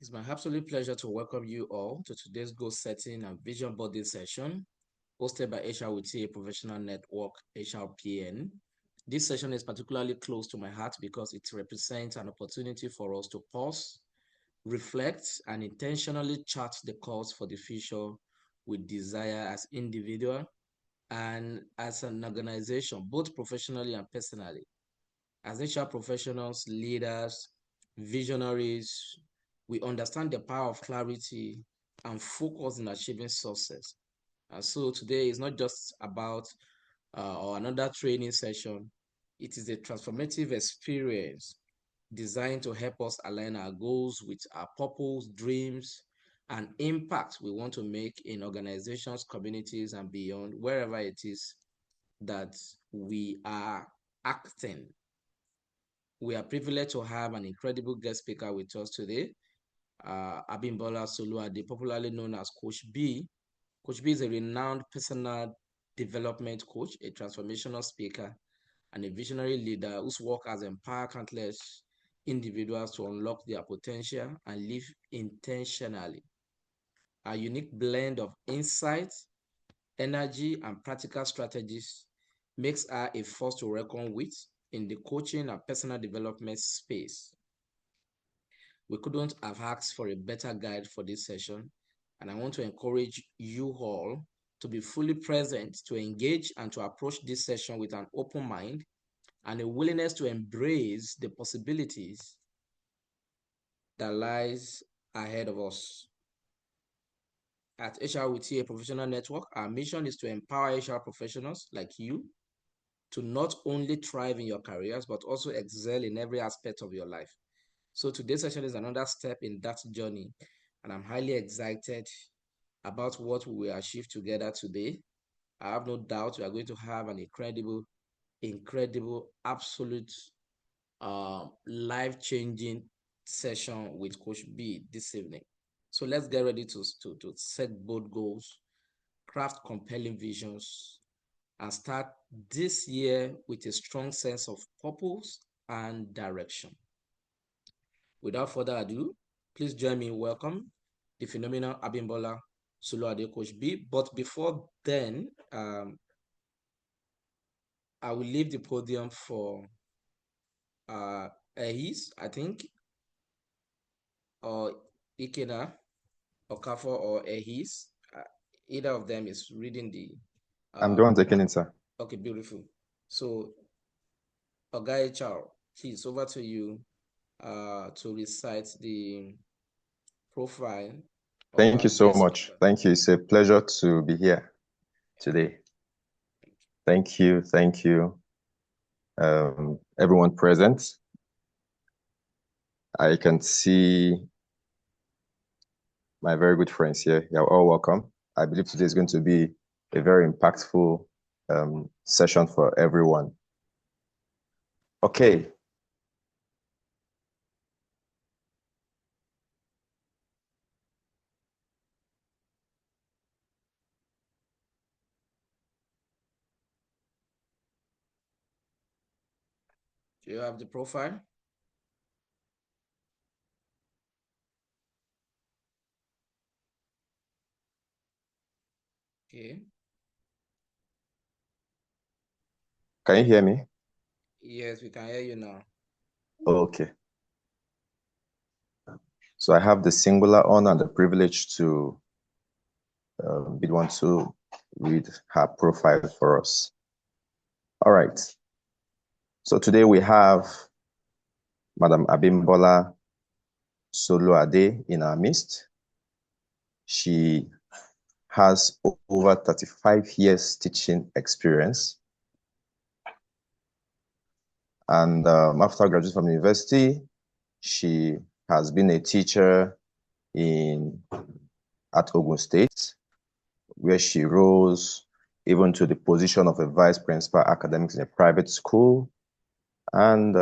It's my absolute pleasure to welcome you all to today's goal setting and vision boarding session hosted by HRwithTA Professional Network, HRPN. This session is particularly close to my heart because it represents an opportunity for us to pause, reflect, and intentionally chart the course for the future we desire as individual and as an organization, both professionally and personally. As HR professionals, leaders, visionaries, we understand the power of clarity and focus in achieving success. And so today is not just about or another training session. It is a transformative experience designed to help us align our goals with our purpose, dreams, and impact we want to make in organizations, communities, and beyond, wherever it is that we are acting. We are privileged to have an incredible guest speaker with us today, Abimbola Soluade, popularly known as CoachBe. CoachBe is a renowned personal development coach, a transformational speaker, and a visionary leader whose work has empowered countless individuals to unlock their potential and live intentionally. A unique blend of insight, energy, and practical strategies makes her a force to reckon with in the coaching and personal development space. We couldn't have asked for a better guide for this session, and I want to encourage you all to be fully present, to engage, and to approach this session with an open mind and a willingness to embrace the possibilities that lies ahead of us. At HRwithTA Professional Network, our mission is to empower HR professionals like you to not only thrive in your careers, but also excel in every aspect of your life. So today's session is another step in that journey, and I'm highly excited about what we will achieve together today. I have no doubt we are going to have an incredible, absolute, life-changing session with Coach B this evening. So let's get ready to set bold goals, craft compelling visions, and start this year with a strong sense of purpose and direction. Without further ado, please join me in welcome the phenomenal Abimbola Soluade Coach B. But before then, I will leave the podium for Ehis, I think, or Ikena, or Kafo, or Ehis. Either of them is reading the. I'm the one taking it, sir. Okay, beautiful. So, Ogai Chao, please, over to you to recite the profile. Thank you so much. Thank you. It's a pleasure to be here today. Thank you. Thank you, everyone present. I can see my very good friends here. You're all welcome. I believe today is going to be a very impactful session for everyone. Okay. Do you have the profile? Okay. Can you hear me? Yes, we can hear you now. Okay. So I have the singular honor and the privilege to be the one to read her profile for us. All right. So today we have Madam Abimbola Soluade in our midst. She has over 35 years teaching experience. And after graduating from university, she has been a teacher at Ogun State, where she rose even to the position of a vice principal academics in a private school. And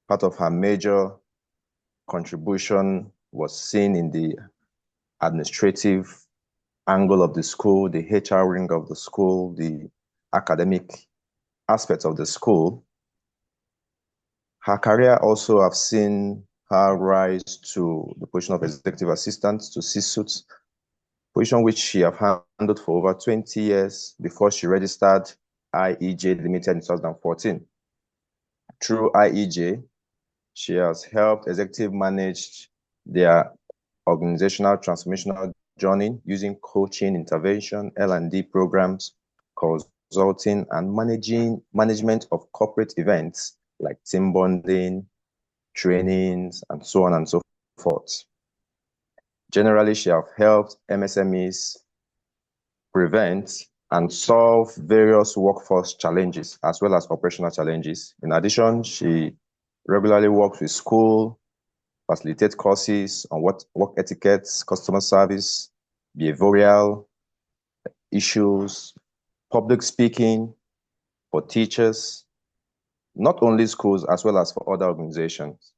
part of her major contribution was seen in the administrative angle of the school, the HR wing of the school, the academic aspects of the school. Her career also have seen her rise to the position of executive assistant to C-suite, position which she have handled for over 20 years before she registered IEJ Limited in 2014. Through IEJ, she has helped executive manage their organizational transformational journey using coaching, intervention, L&D programs, consulting, and management of corporate events like team bonding, trainings, and so on and so forth. Generally, she has helped MSMEs prevent and solve various workforce challenges as well as operational challenges. In addition, she regularly works with school, facilitate courses on work etiquette, customer service, behavioral issues, public speaking for teachers, not only schools, as well as for other organizations.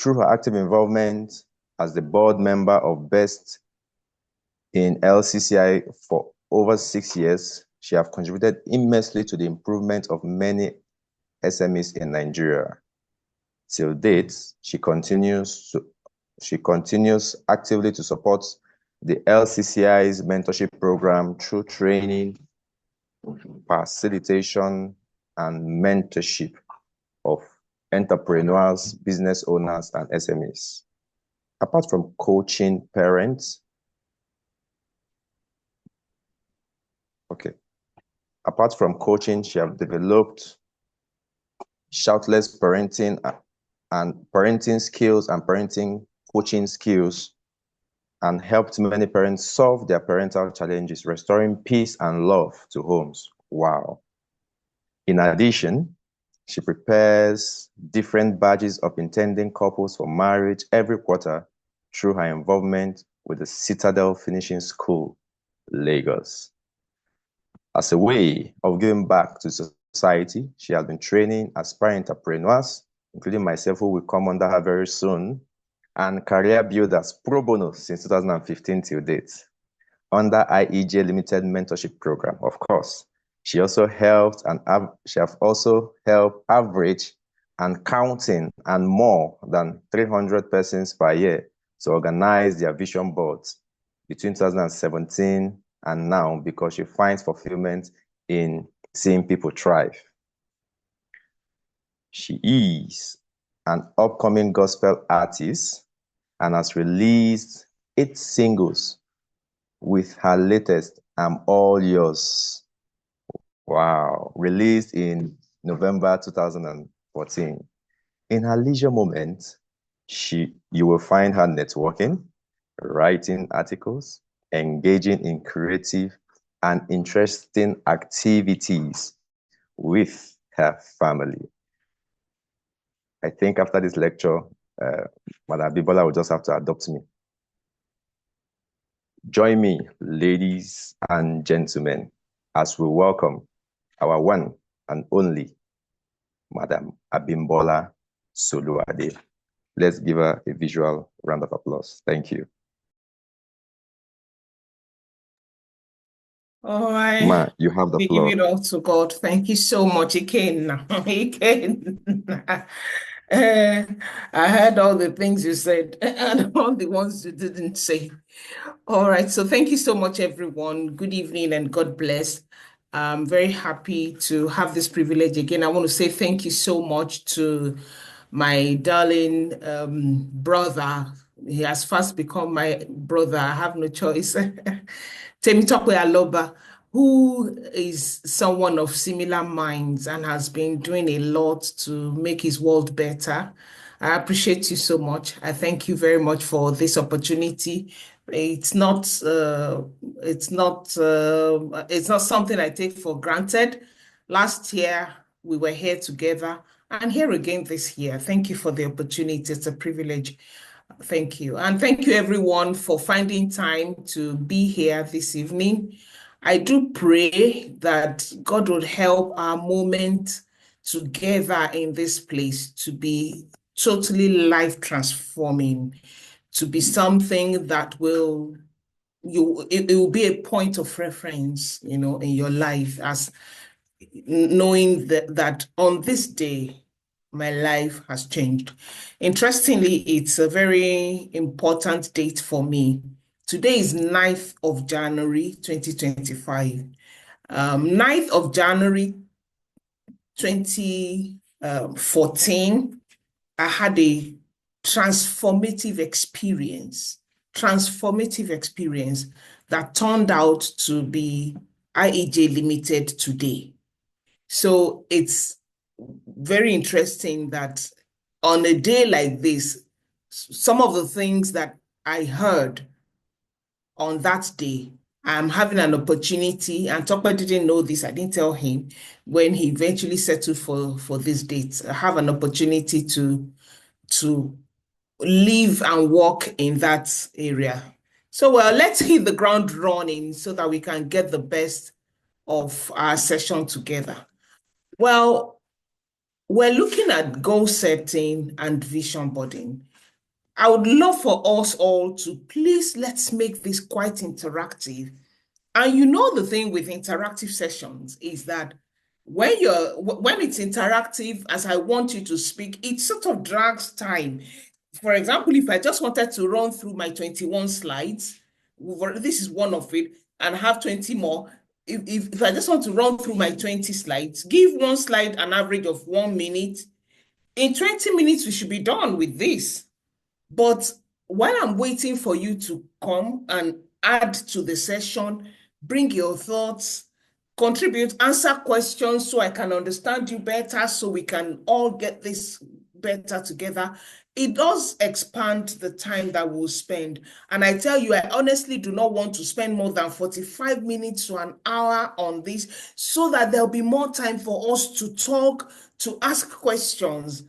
Through her active involvement as the board member of BEST in LCCI for over 6 years, she has contributed immensely to the improvement of many SMEs in Nigeria. Till date, she continues actively to support the LCCI's mentorship program through training, facilitation, and mentorship of entrepreneurs, business owners, and SMEs. Apart from coaching parents, apart from coaching, she has developed shoutless parenting and parenting skills and parenting coaching skills, and helped many parents solve their parental challenges, restoring peace and love to homes. Wow. In addition, she prepares different batches of intending couples for marriage every quarter through her involvement with the Citadel Finishing School, Lagos. As a way of giving back to society, she has been training aspiring entrepreneurs, including myself, who will come under her very soon, and career builders pro bono since 2015 till date, under IEJ Limited Mentorship Program, of course. She also helped average and counting and more than 300 persons per year to organize their vision boards between 2017 and now, because she finds fulfillment in seeing people thrive. She is an upcoming gospel artist and has released 8 singles, with her latest, I'm All Yours. Wow, released in November 2014. In her leisure moments, you will find her networking, writing articles, engaging in creative and interesting activities with her family. I think after this lecture, Madam Abimbola will just have to adopt me. Join me, ladies and gentlemen, as we welcome our one and only Madam Abimbola Soluade. Let's give her a visual round of applause. Thank you. All right. Ma, you have the floor. We give it all to God. Thank you so much, Iken. Iken. I heard all the things you said and all the ones you didn't say. All right. So thank you so much, everyone. Good evening and God bless. I'm very happy to have this privilege again. I want to say thank you so much to my darling brother. He has fast become my brother. I have no choice. Temitope Aloba, who is someone of similar minds and has been doing a lot to make his world better. I appreciate you so much. I thank you very much for this opportunity. It's not something I take for granted. Last year we were here together, and here again this year. Thank you for the opportunity. It's a privilege. Thank you. And thank you everyone for finding time to be here this evening. I do pray that God will help our moment together in this place to be totally life transforming, to be something that it will be a point of reference, in your life, as knowing that on this day, my life has changed. Interestingly, it's a very important date for me. Today is 9th of January, 2025. 9th of January, 2014, I had a transformative experience that turned out to be IEJ Limited today. So it's very interesting that on a day like this, some of the things that I heard on that day, I'm having an opportunity, and Topper didn't know this, I didn't tell him, when he eventually settled for this date, I have an opportunity to live and work in that area. So, well, let's hit the ground running so that we can get the best of our session together. Well, we're looking at goal setting and vision boarding. I would love for us all to please let's make this quite interactive. And you know the thing with interactive sessions is that when it's interactive, as I want you to speak, it sort of drags time. For example, if I just wanted to run through my 21 slides, this is one of it, and have 20 more. If I just want to run through my 20 slides, give one slide an average of 1 minute. In 20 minutes, we should be done with this. But while I'm waiting for you to come and add to the session, bring your thoughts, contribute, answer questions so I can understand you better, so we can all get this better together, it does expand the time that we'll spend. And I tell you, I honestly do not want to spend more than 45 minutes to an hour on this, so that there'll be more time for us to talk, to ask questions.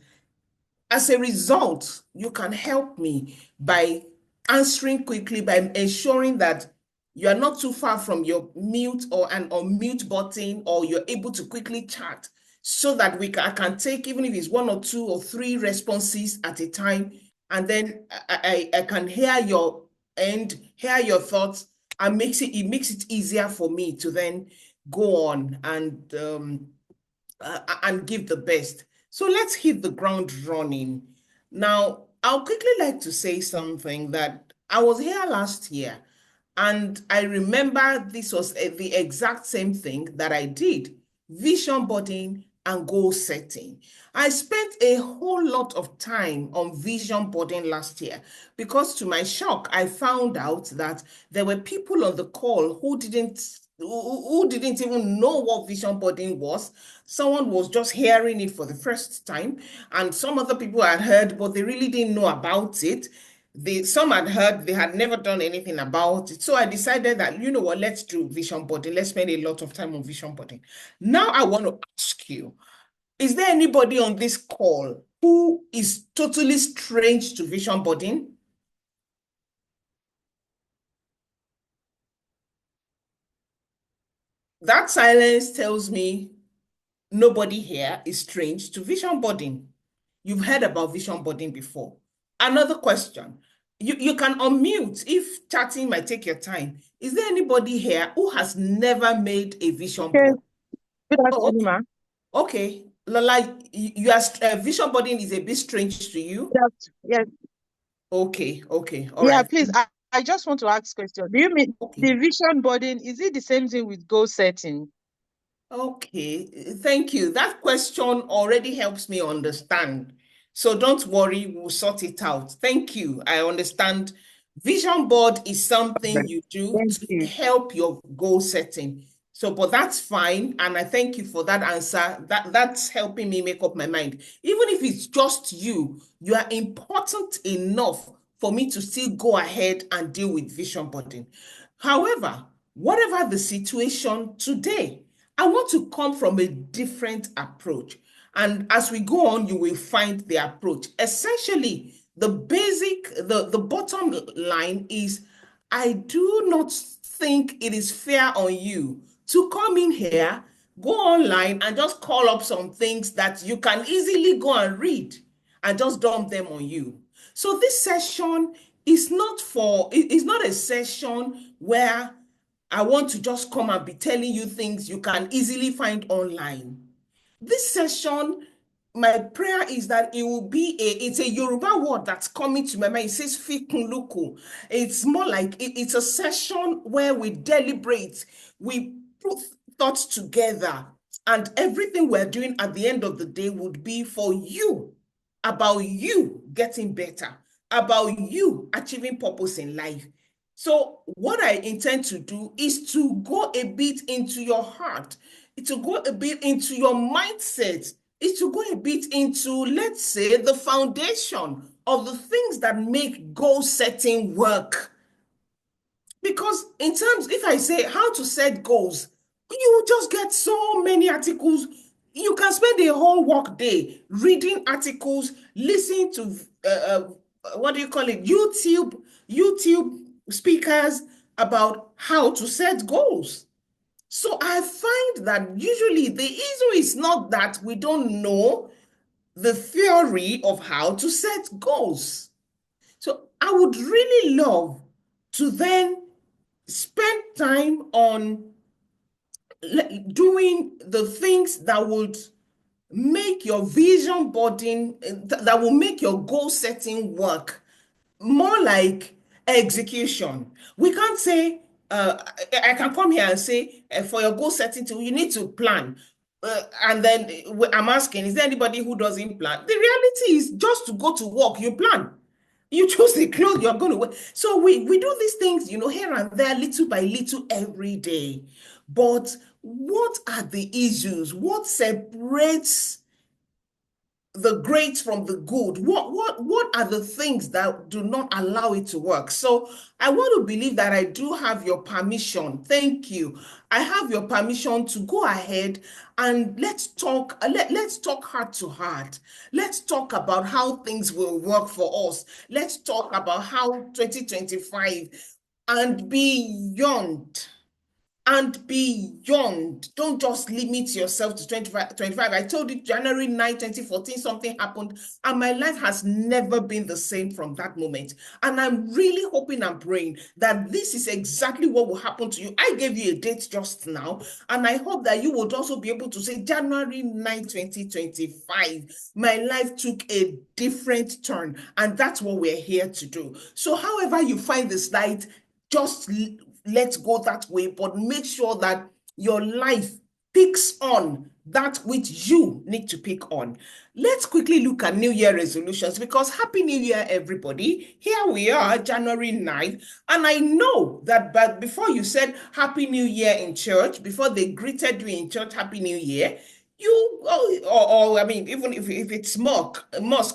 As a result, you can help me by answering quickly, by ensuring that you are not too far from your mute or an unmute button, or you're able to quickly chat, so that I can take, even if it's 1 or 2 or 3 responses at a time, and then I can hear your end, hear your thoughts, and it makes it easier for me to then go on and give the best. So let's hit the ground running. Now, I'll quickly like to say something that I was here last year, and I remember this was the exact same thing that I did: vision boarding and goal setting. I spent a whole lot of time on vision boarding last year, because to my shock, I found out that there were people on the call who didn't even know what vision boarding was. Someone was just hearing it for the first time, and some other people had heard, but they really didn't know about it. Some had heard, they had never done anything about it. So I decided that, you know what, let's do vision boarding. Let's spend a lot of time on vision boarding. Now I want to ask you, is there anybody on this call who is totally strange to vision boarding? That silence tells me nobody here is strange to vision boarding. You've heard about vision boarding before. Another question. You can unmute if chatting might take your time. Is there anybody here who has never made a vision board? Good Oh, afternoon, okay. ma. Okay. Lola, vision boarding is a bit strange to you? Yes. Okay. All Yeah, right. please. I just want to ask a question. Do you mean Okay. the vision boarding, is it the same thing with goal setting? Okay, thank you. That question already helps me understand. So don't worry, we'll sort it out. Thank you. I understand. Vision board is something you do Thank to you. help your goal setting. So, but that's fine. And I thank you for that answer. That's helping me make up my mind. Even if it's just you, you are important enough for me to still go ahead and deal with vision boarding. However, whatever the situation today, I want to come from a different approach. And as we go on, you will find the approach. Essentially, the bottom line is, I do not think it is fair on you to come in here, go online, and just call up some things that you can easily go and read and just dump them on you. So this session is not a session where I want to just come and be telling you things you can easily find online. This session my prayer is that it will be it's a Yoruba word that's coming to my mind. It says fikunluku. It's more like it's a session where we deliberate, we put thoughts together, and everything we're doing at the end of the day would be for you, about you getting better, about you achieving purpose in life. So what I intend to do is to go a bit into your heart, to go a bit into your mindset, is to go a bit into, let's say, the foundation of the things that make goal setting work. Because in terms, if I say how to set goals, you just get so many articles. You can spend a whole work day reading articles, listening to what do you call it? YouTube speakers about how to set goals. So I find that usually the issue is not that we don't know the theory of how to set goals. So I would really love to then spend time on doing the things that would make your vision boarding, that will make your goal setting work more like execution. We can't say, I can come here and say, for your goal setting tool, you need to plan. And then I'm asking, is there anybody who doesn't plan? The reality is just to go to work, you plan. You choose the clothes you're going to wear. So we do these things, here and there, little by little, every day. But what are the issues? What separates the great from the good? What are the things that do not allow it to work? So I want to believe that I do have your permission. Thank you. I have your permission to go ahead and let's talk heart to heart. Let's talk about how things will work for us. Let's talk about how 2025 and beyond, don't just limit yourself to 25. I told you January 9, 2014, something happened, and my life has never been the same from that moment. And I'm really hoping and praying that this is exactly what will happen to you. I gave you a date just now, and I hope that you would also be able to say January 9, 2025, my life took a different turn, and that's what we're here to do. So however you find the slide, just let's go that way, but make sure that your life picks on that which you need to pick on. Let's quickly look at New Year resolutions, because Happy New Year, everybody. Here we are, January 9th, and I know that but before you said Happy New Year in church, before they greeted you in church, Happy New Year, you, I mean, even if it's mosque,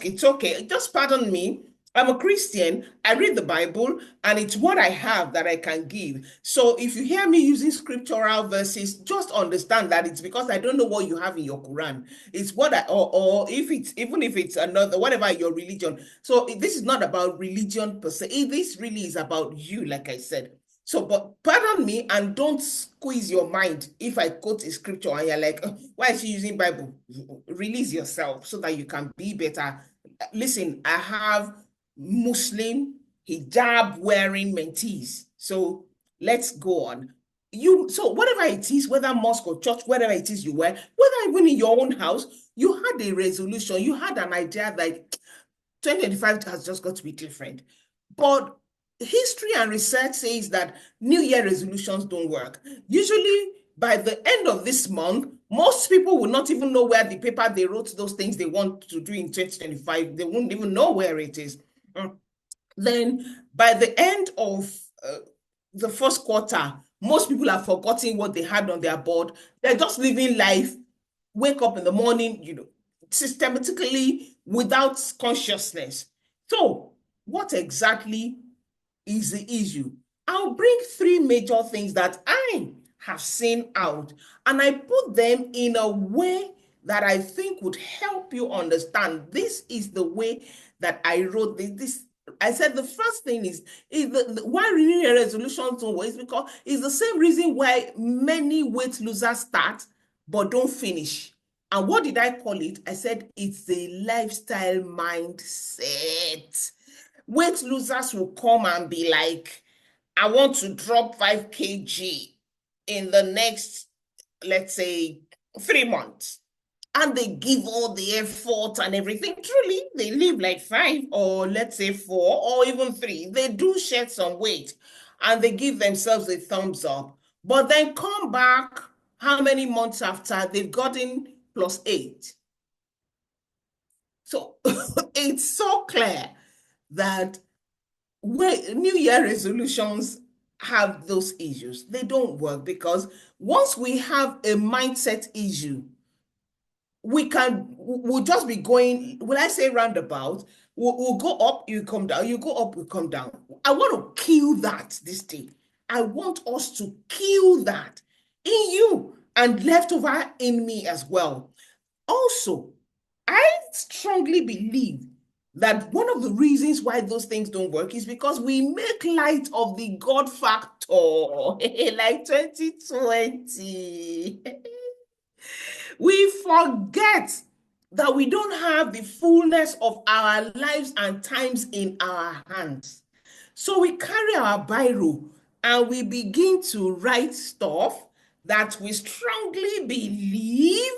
it's okay. Just pardon me. I'm a Christian, I read the Bible, and it's what I have that I can give. So if you hear me using scriptural verses, just understand that it's because I don't know what you have in your Quran. It's what or if it's, even if it's another, whatever your religion. So this is not about religion per se. This really is about you, like I said. So, but pardon me, and don't squeeze your mind if I quote a scripture and you're like, why is she using Bible? Release yourself so that you can be better. Listen, I have Muslim hijab wearing mentees. So let's go on. So whatever it is, whether mosque or church, whatever it is you wear, whether even in your own house, you had a resolution, you had an idea that 2025 has just got to be different. But history and research says that New Year resolutions don't work. Usually by the end of this month, most people will not even know where the paper they wrote those things they want to do in 2025, they won't even know where it is. Then by the end of the first quarter, most people have forgotten what they had on their board. They're just living life, wake up in the morning, systematically without consciousness. So what exactly is the issue? I'll bring 3 major things that I have seen out, and I put them in a way that I think would help you understand. This is the way that I wrote this. I said the first thing is why renewing a resolution don't work is because it's the same reason why many weight losers start but don't finish. And what did I call it? I said it's a lifestyle mindset. Weight losers will come and be like, I want to drop 5 kg in the next, let's say, 3 months. and they give all the effort and everything. Truly, they live like 5 or let's say 4 or even 3. They do shed some weight and they give themselves a thumbs up, but then come back how many months after they've gotten +8. So it's so clear that New Year resolutions have those issues. They don't work because once we have a mindset issue, we'll just be going, will I say roundabout? We'll go up, you come down, you go up, you come down. I want to kill that this day. I want us to kill that in you and leftover in me as well. Also, I strongly believe that one of the reasons why those things don't work is because we make light of the God factor, like 2020. We forget that we don't have the fullness of our lives and times in our hands. So we carry our biro and we begin to write stuff that we strongly believe.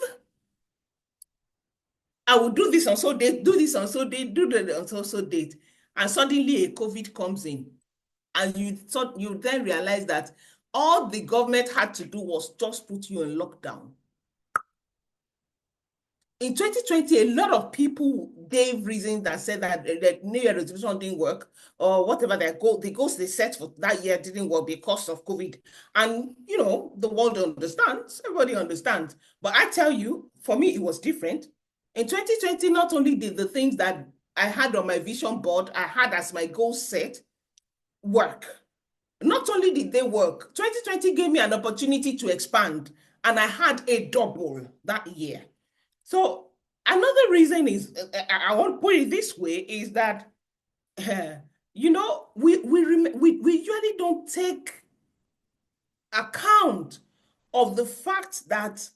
I will do this on so date, do this on so date, do that on so date. And suddenly a COVID comes in. And you then realize that all the government had to do was just put you in lockdown. In 2020, a lot of people gave reasons that said that the New Year resolution didn't work or whatever the goals they set for that year didn't work because of COVID. And, the world understands, everybody understands. But I tell you, for me, it was different. In 2020, not only did the things that I had on my vision board, I had as my goal set, work. Not only did they work, 2020 gave me an opportunity to expand, and I had a double that year. So another reason is, I want to put it this way, is that, we usually don't take account of the fact that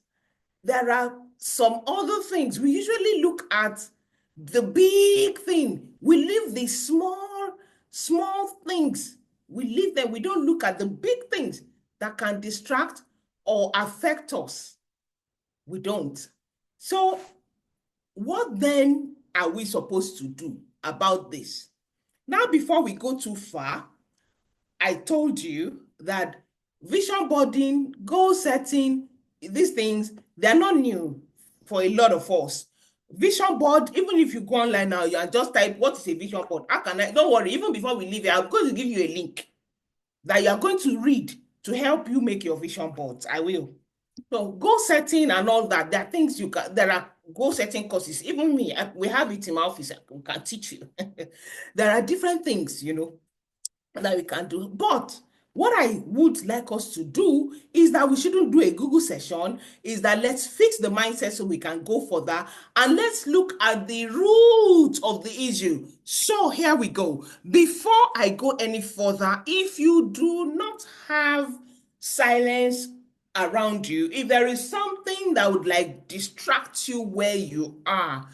there are some other things. We usually look at the big thing. We leave the small things. We leave them. We don't look at the big things that can distract or affect us. We don't. So what then are we supposed to do about this? Now, before we go too far, I told you that vision boarding, goal setting, these things, they're not new for a lot of us. Vision board, even if you go online now, you just type, what is a vision board? Don't worry, even before we leave here, I'm going to give you a link that you are going to read to help you make your vision boards. I will. So goal setting and all that, there are things there are goal setting courses. Even me, we have it in my office, we can teach you. There are different things, that we can do. But what I would like us to do is that we shouldn't do a Google session, is that let's fix the mindset so we can go further, and let's look at the root of the issue. So here we go. Before I go any further, if you do not have silence around you, if there is something that would distract you where you are,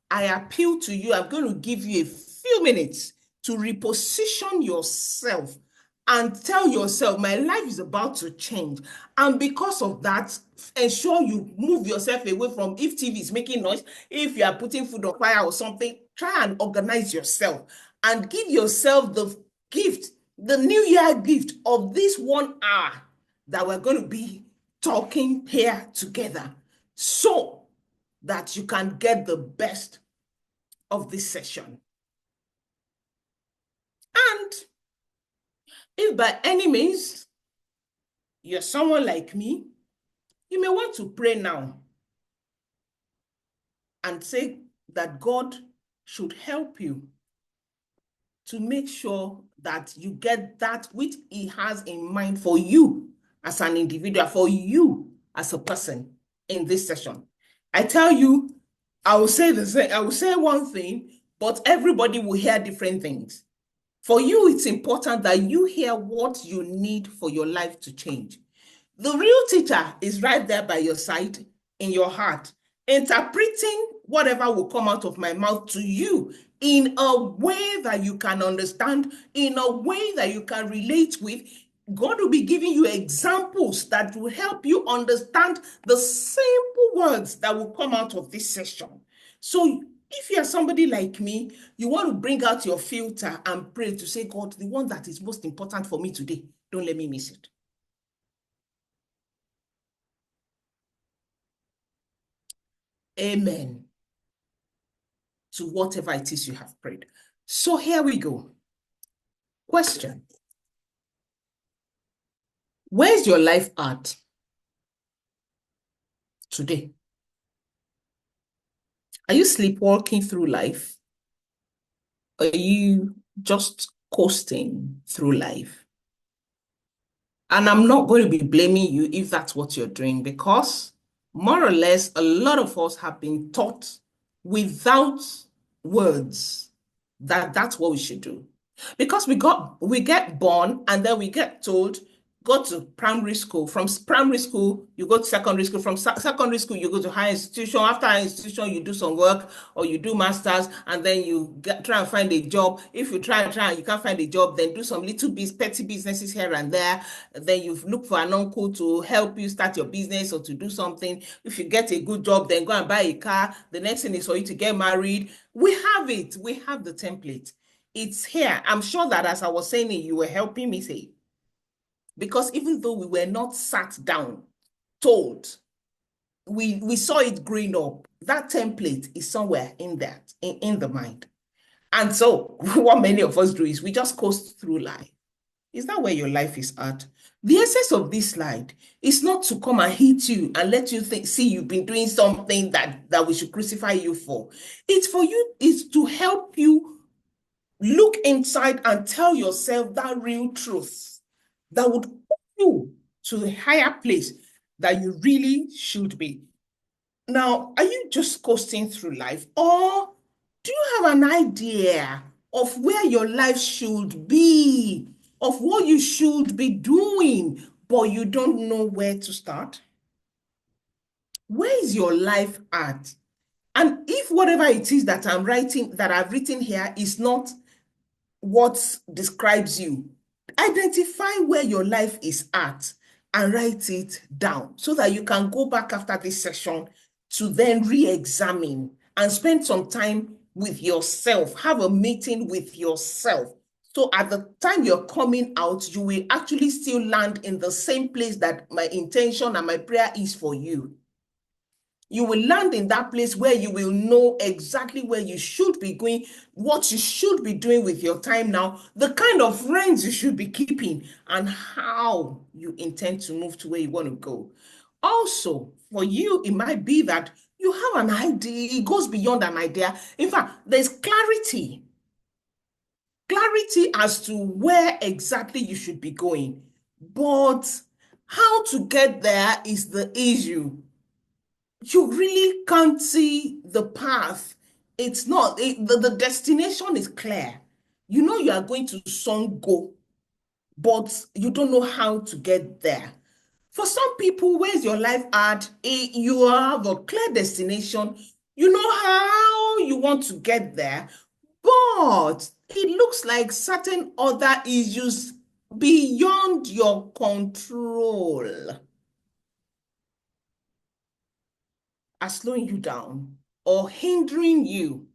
I appeal to you. I'm going to give you a few minutes to reposition yourself and tell yourself, my life is about to change. And because of that, ensure you move yourself away from, if TV is making noise, if you are putting food on fire or something, try and organize yourself and give yourself the gift, the New Year gift of this 1 hour that we're going to be talking here together, so that you can get the best of this session. And if by any means you're someone like me, you may want to pray now and say that God should help you to make sure that you get that which He has in mind for you as an individual, for you as a person in this session. I tell you, I will say one thing, but everybody will hear different things. For you, it's important that you hear what you need for your life to change. The real teacher is right there by your side, in your heart, interpreting whatever will come out of my mouth to you in a way that you can understand, in a way that you can relate with, God will be giving you examples that will help you understand the simple words that will come out of this session. So if you're somebody like me, you want to bring out your filter and pray to say, God, the one that is most important for me today, don't let me miss it. Amen to whatever it is you have prayed. So here we go. Question. Where's your life at today? Are you sleepwalking through life? Are you just coasting through life? And I'm not going to be blaming you if that's what you're doing, because more or less, a lot of us have been taught without words that that's what we should do. Because we get born and then we get told, go to primary school. From primary school, you go to secondary school. From secondary school, you go to higher institution. After higher institution, you do some work or you do masters, and then you try and find a job. If you try and you can't find a job, then do some little petty businesses here and there. Then you look for an uncle to help you start your business or to do something. If you get a good job, then go and buy a car. The next thing is for you to get married. We have it. We have the template. It's here. I'm sure that as I was saying it, you were helping me say, because even though we were not sat down, told, we saw it growing up, that template is somewhere in that, in the mind. And so what many of us do is we just coast through life. Is that where your life is at? The essence of this slide is not to come and hit you and let you see you've been doing something that we should crucify you for. It's for you, it's to help you look inside and tell yourself that real truth that would put you to a higher place that you really should be. Now, are you just coasting through life, or do you have an idea of where your life should be, of what you should be doing, but you don't know where to start? Where is your life at? And if whatever it is that I've written here is not what describes you, identify where your life is at and write it down so that you can go back after this session to then re-examine and spend some time with yourself, have a meeting with yourself. So at the time you're coming out, you will actually still land in the same place that my intention and my prayer is for you. You will land in that place where you will know exactly where you should be going, what you should be doing with your time now, the kind of friends you should be keeping, and how you intend to move to where you want to go. Also, for you, it might be that you have an idea. It goes beyond an idea. In fact, there's clarity as to where exactly you should be going. But how to get there is the issue. You really can't see the path. It's not, the destination is clear. You know you are going to Songo, but you don't know how to get there. For some people, where's your life at? You have a clear destination. You know how you want to get there, but it looks like certain other issues beyond your control are slowing you down or hindering you,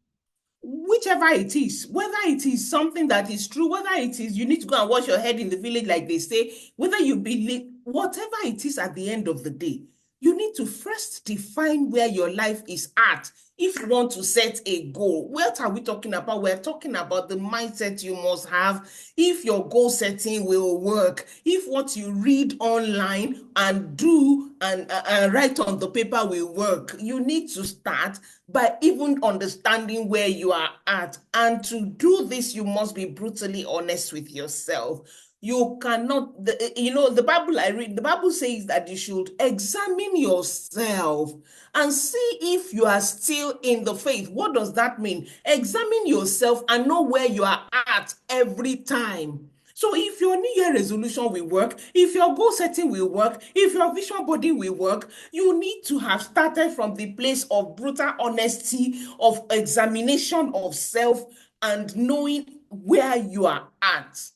whichever it is, whether it is something that is true, whether it is you need to go and wash your head in the village like they say, whether you believe, whatever it is at the end of the day, you need to first define where your life is at. If you want to set a goal, what are we talking about? We're talking about the mindset you must have. If your goal setting will work, if what you read online and do and write on the paper will work, you need to start by even understanding where you are at. And to do this, you must be brutally honest with yourself. You cannot, the Bible I read, the Bible says that you should examine yourself and see if you are still in the faith. What does that mean? Examine yourself and know where you are at every time. So if your New Year resolution will work, if your goal setting will work, if your vision body will work, you need to have started from the place of brutal honesty, of examination of self, and knowing where you are at.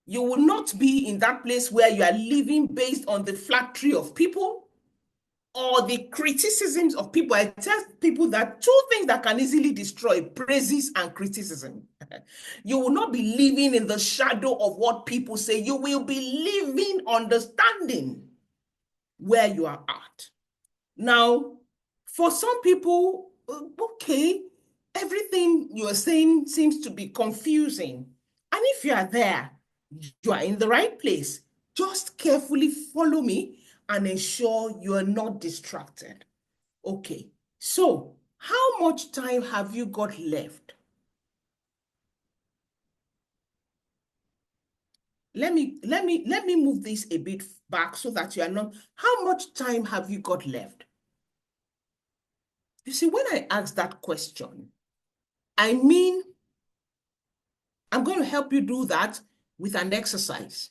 You will not be in that place where you are living based on the flattery of people or the criticisms of people. I tell people that two things that can easily destroy: praises and criticism. You will not be living in the shadow of what people say. You will be living understanding where you are at. Now, for some people, okay, everything you are saying seems to be confusing. And if you are there, you are in the right place. Just carefully follow me and ensure you are not distracted. Okay, so how much time have you got left? Let me move this a bit back so that you are not. How much time have you got left? You see, when I ask that question, I mean, I'm going to help you do that with an exercise.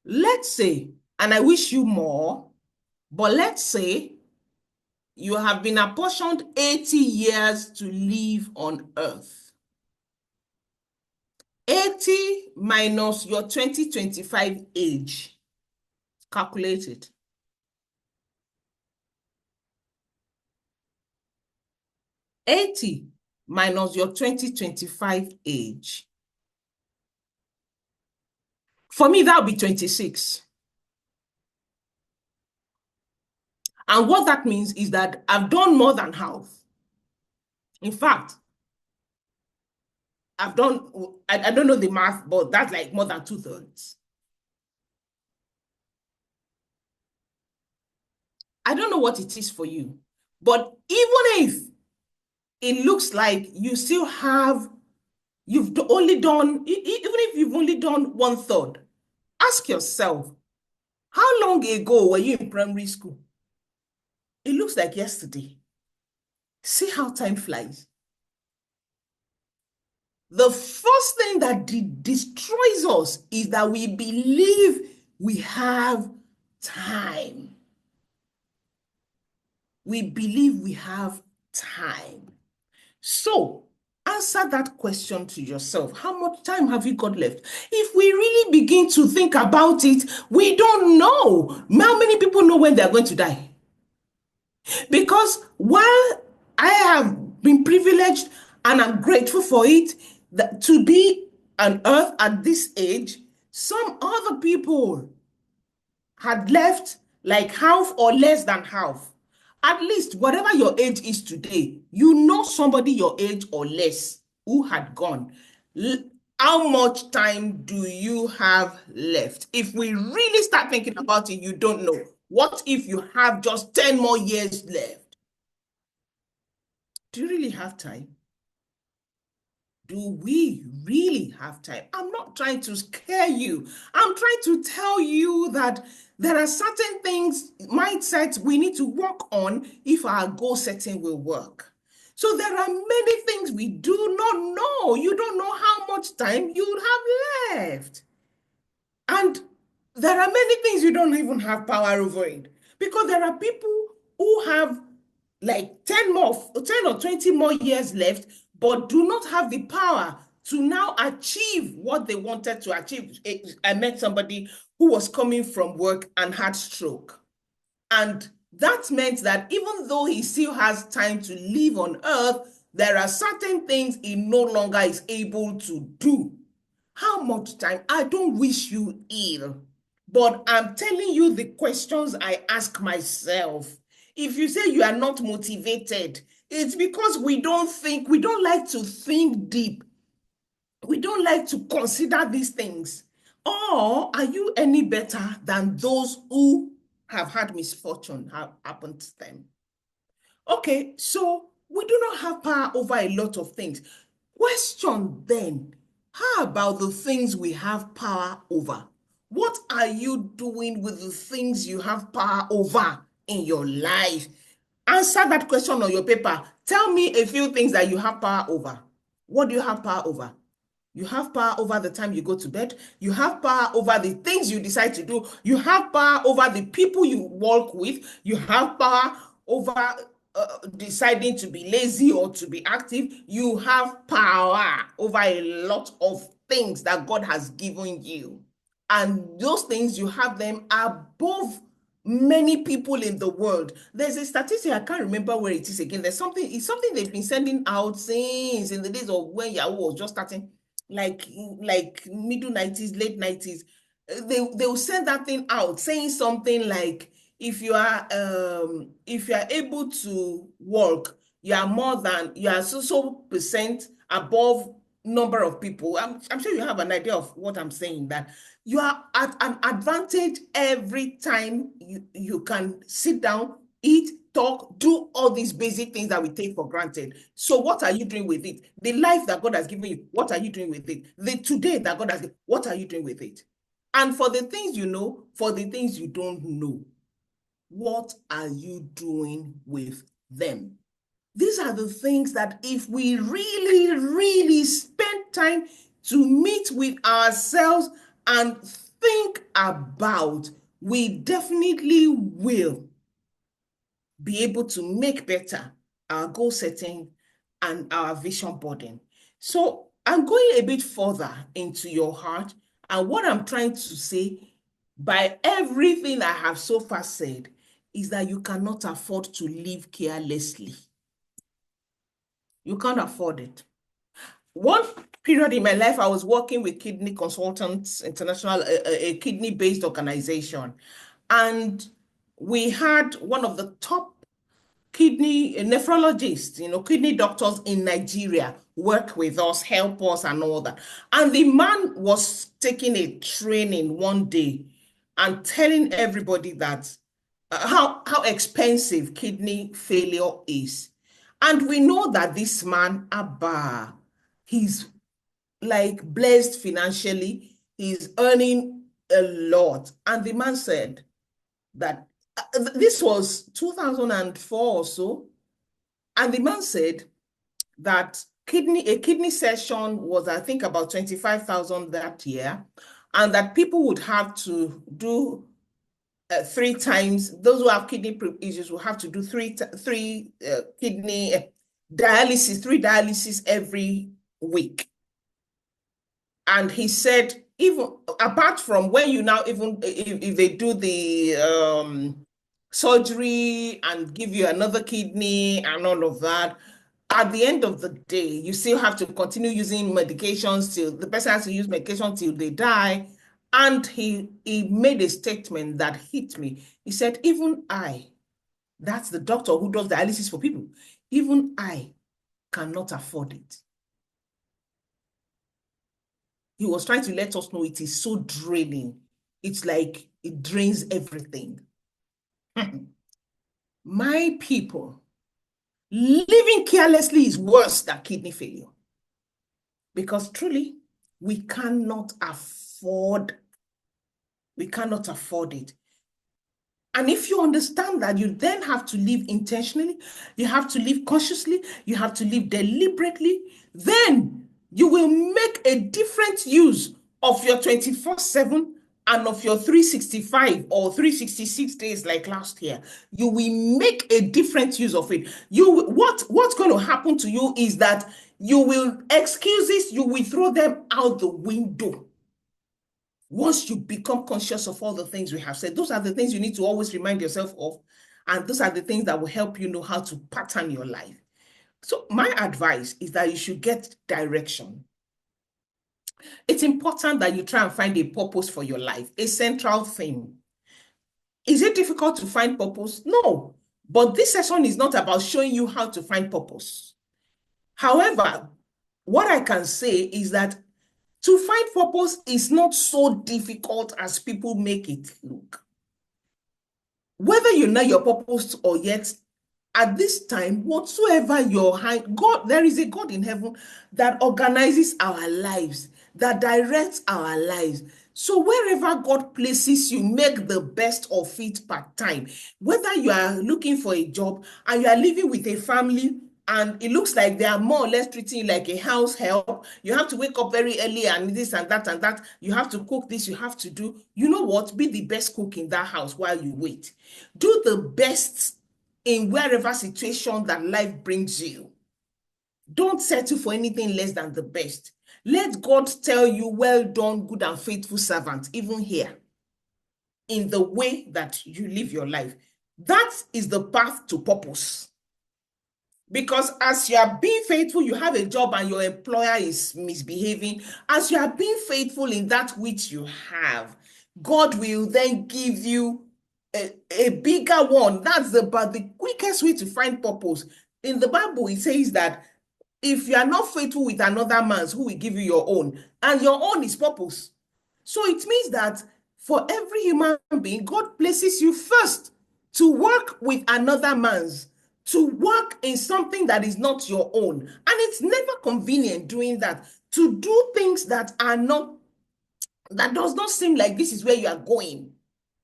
Let's say, and I wish you more, but let's say you have been apportioned 80 years to live on Earth. 80 minus your 2025 age. Calculate it. 80 minus your 2025 age. For me, that would be 26. And what that means is that I've done more than half. In fact, I've done, I don't know the math, but that's like more than 2/3. I don't know what it is for you, but even if it looks like you still have, you've only done, even if you've only done 1/3, ask yourself, how long ago were you in primary school? It looks like yesterday. See how time flies. The first thing that destroys us is that we believe we have time. We believe we have time. So answer that question to yourself. How much time have you got left? If we really begin to think about it, we don't know. How many people know when they're going to die? Because while I have been privileged and I'm grateful for it, to be on Earth at this age, some other people had left like half or less than half. At least whatever your age is today, you know somebody your age or less who had gone. How much time do you have left? If we really start thinking about it, you don't know. What if you have just 10 more years left? Do you really have time? Do we really have time? I'm not trying to scare you. I'm trying to tell you that there are certain things, mindsets we need to work on if our goal setting will work. So there are many things we do not know. You don't know how much time you have left. And there are many things you don't even have power over it, because there are people who have like 10 or 20 more years left, but do not have the power to now achieve what they wanted to achieve. I met somebody who was coming from work and had stroke. And that meant that even though he still has time to live on Earth, there are certain things he no longer is able to do. How much time? I don't wish you ill, but I'm telling you the questions I ask myself. If you say you are not motivated, it's because we don't like to think deep. We don't like to consider these things. Or are you any better than those who have had misfortune happen to them? Okay, so we do not have power over a lot of things. Question then, how about the things we have power over? What are you doing with the things you have power over in your life? Answer that question on your paper. Tell me a few things that you have power over. What do you have power over? You have power over the time you go to bed. You have power over the things you decide to do. You have power over the people you work with. You have power over deciding to be lazy or to be active. You have power over a lot of things that God has given you. And those things, you have them above many people in the world. There's a statistic, I can't remember where it is again. It's something they've been sending out since in the days of when Yahoo was just starting, like middle 90s, late 90s. They will send that thing out saying something like, if you are able to work, you are so percent above number of people. I'm sure you have an idea of what I'm saying, that you are at an advantage every time you can sit down, eat, talk, do all these basic things that we take for granted. So what are you doing with it? The life that God has given you, what are you doing with it? The today that God has given, what are you doing with it? And for the things you know, for the things you don't know, what are you doing with them? These are the things that if we really, really spend time to meet with ourselves and think about, we definitely will be able to make better our goal setting and our vision boarding. So I'm going a bit further into your heart, and what I'm trying to say by everything I have so far said is that you cannot afford to live carelessly. You can't afford it. One period in my life, I was working with Kidney Consultants International, a kidney-based organization. And we had one of the top kidney nephrologists, kidney doctors in Nigeria work with us, help us and all that. And the man was taking a training one day and telling everybody that how expensive kidney failure is. And we know that this man, Abba, he's like blessed financially. He's earning a lot. And the man said that this was 2004 or so. And the man said that a kidney session was, I think, about 25,000 that year. And that people would have to do 3 times. Those who have kidney issues will have to do three kidney dialysis, 3 dialysis every week. And he said, even apart from when you now, even if they do the surgery and give you another kidney and all of that, at the end of the day, you still have to continue using medications till the person has to use medication till they die. And he made a statement that hit me. He said, even I, that's the doctor who does dialysis for people, even I cannot afford it. He was trying to let us know it is so draining. It's like it drains everything. My people, living carelessly is worse than kidney failure. Because truly, we cannot afford it. And if you understand that, you then have to live intentionally, you have to live consciously, you have to live deliberately, then you will make a different use of your 24/7 and of your 365 or 366 days like last year. You will make a different use of it. What's going to happen to you is that you will excuses, you will throw them out the window. Once you become conscious of all the things we have said, those are the things you need to always remind yourself of. And those are the things that will help you know how to pattern your life. So my advice is that you should get direction. It's important that you try and find a purpose for your life, a central theme. Is it difficult to find purpose? No. But this session is not about showing you how to find purpose. However, what I can say is that to find purpose is not so difficult as people make it look. Whether you know your purpose or yet, at this time, whatsoever your hand, God, there is a God in heaven that organizes our lives, that directs our lives. So wherever God places you, make the best of it part time. Whether you are looking for a job and you are living with a family and it looks like they are more or less treating you like a house help, you have to wake up very early and this and that, you have to cook this, you have to do, you know what, be the best cook in that house while you wait. Do the best in wherever situation that life brings you. Don't settle for anything less than the best. Let God tell you, well done, good and faithful servant, even here, in the way that you live your life. That is the path to purpose. Because as you are being faithful, you have a job and your employer is misbehaving. As you are being faithful in that which you have, God will then give you a bigger one. That's but the quickest way to find purpose. In the Bible, it says that if you are not faithful with another man's, who will give you your own? And your own is purpose. So it means that for every human being, God places you first to work with another man's, to work in something that is not your own. And it's never convenient doing that, to do things that are not, that does not seem like this is where you are going.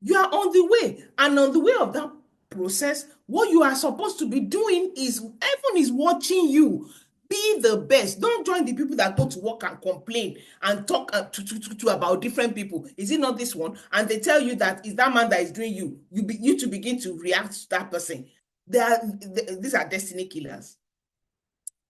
You are on the way, and on the way of that process, what you are supposed to be doing is, everyone is watching you. Be the best. Don't join the people that go to work and complain and talk to about different people. Is it not this one? And they tell you that is that man that is doing you. You to begin to react to that person. These are destiny killers.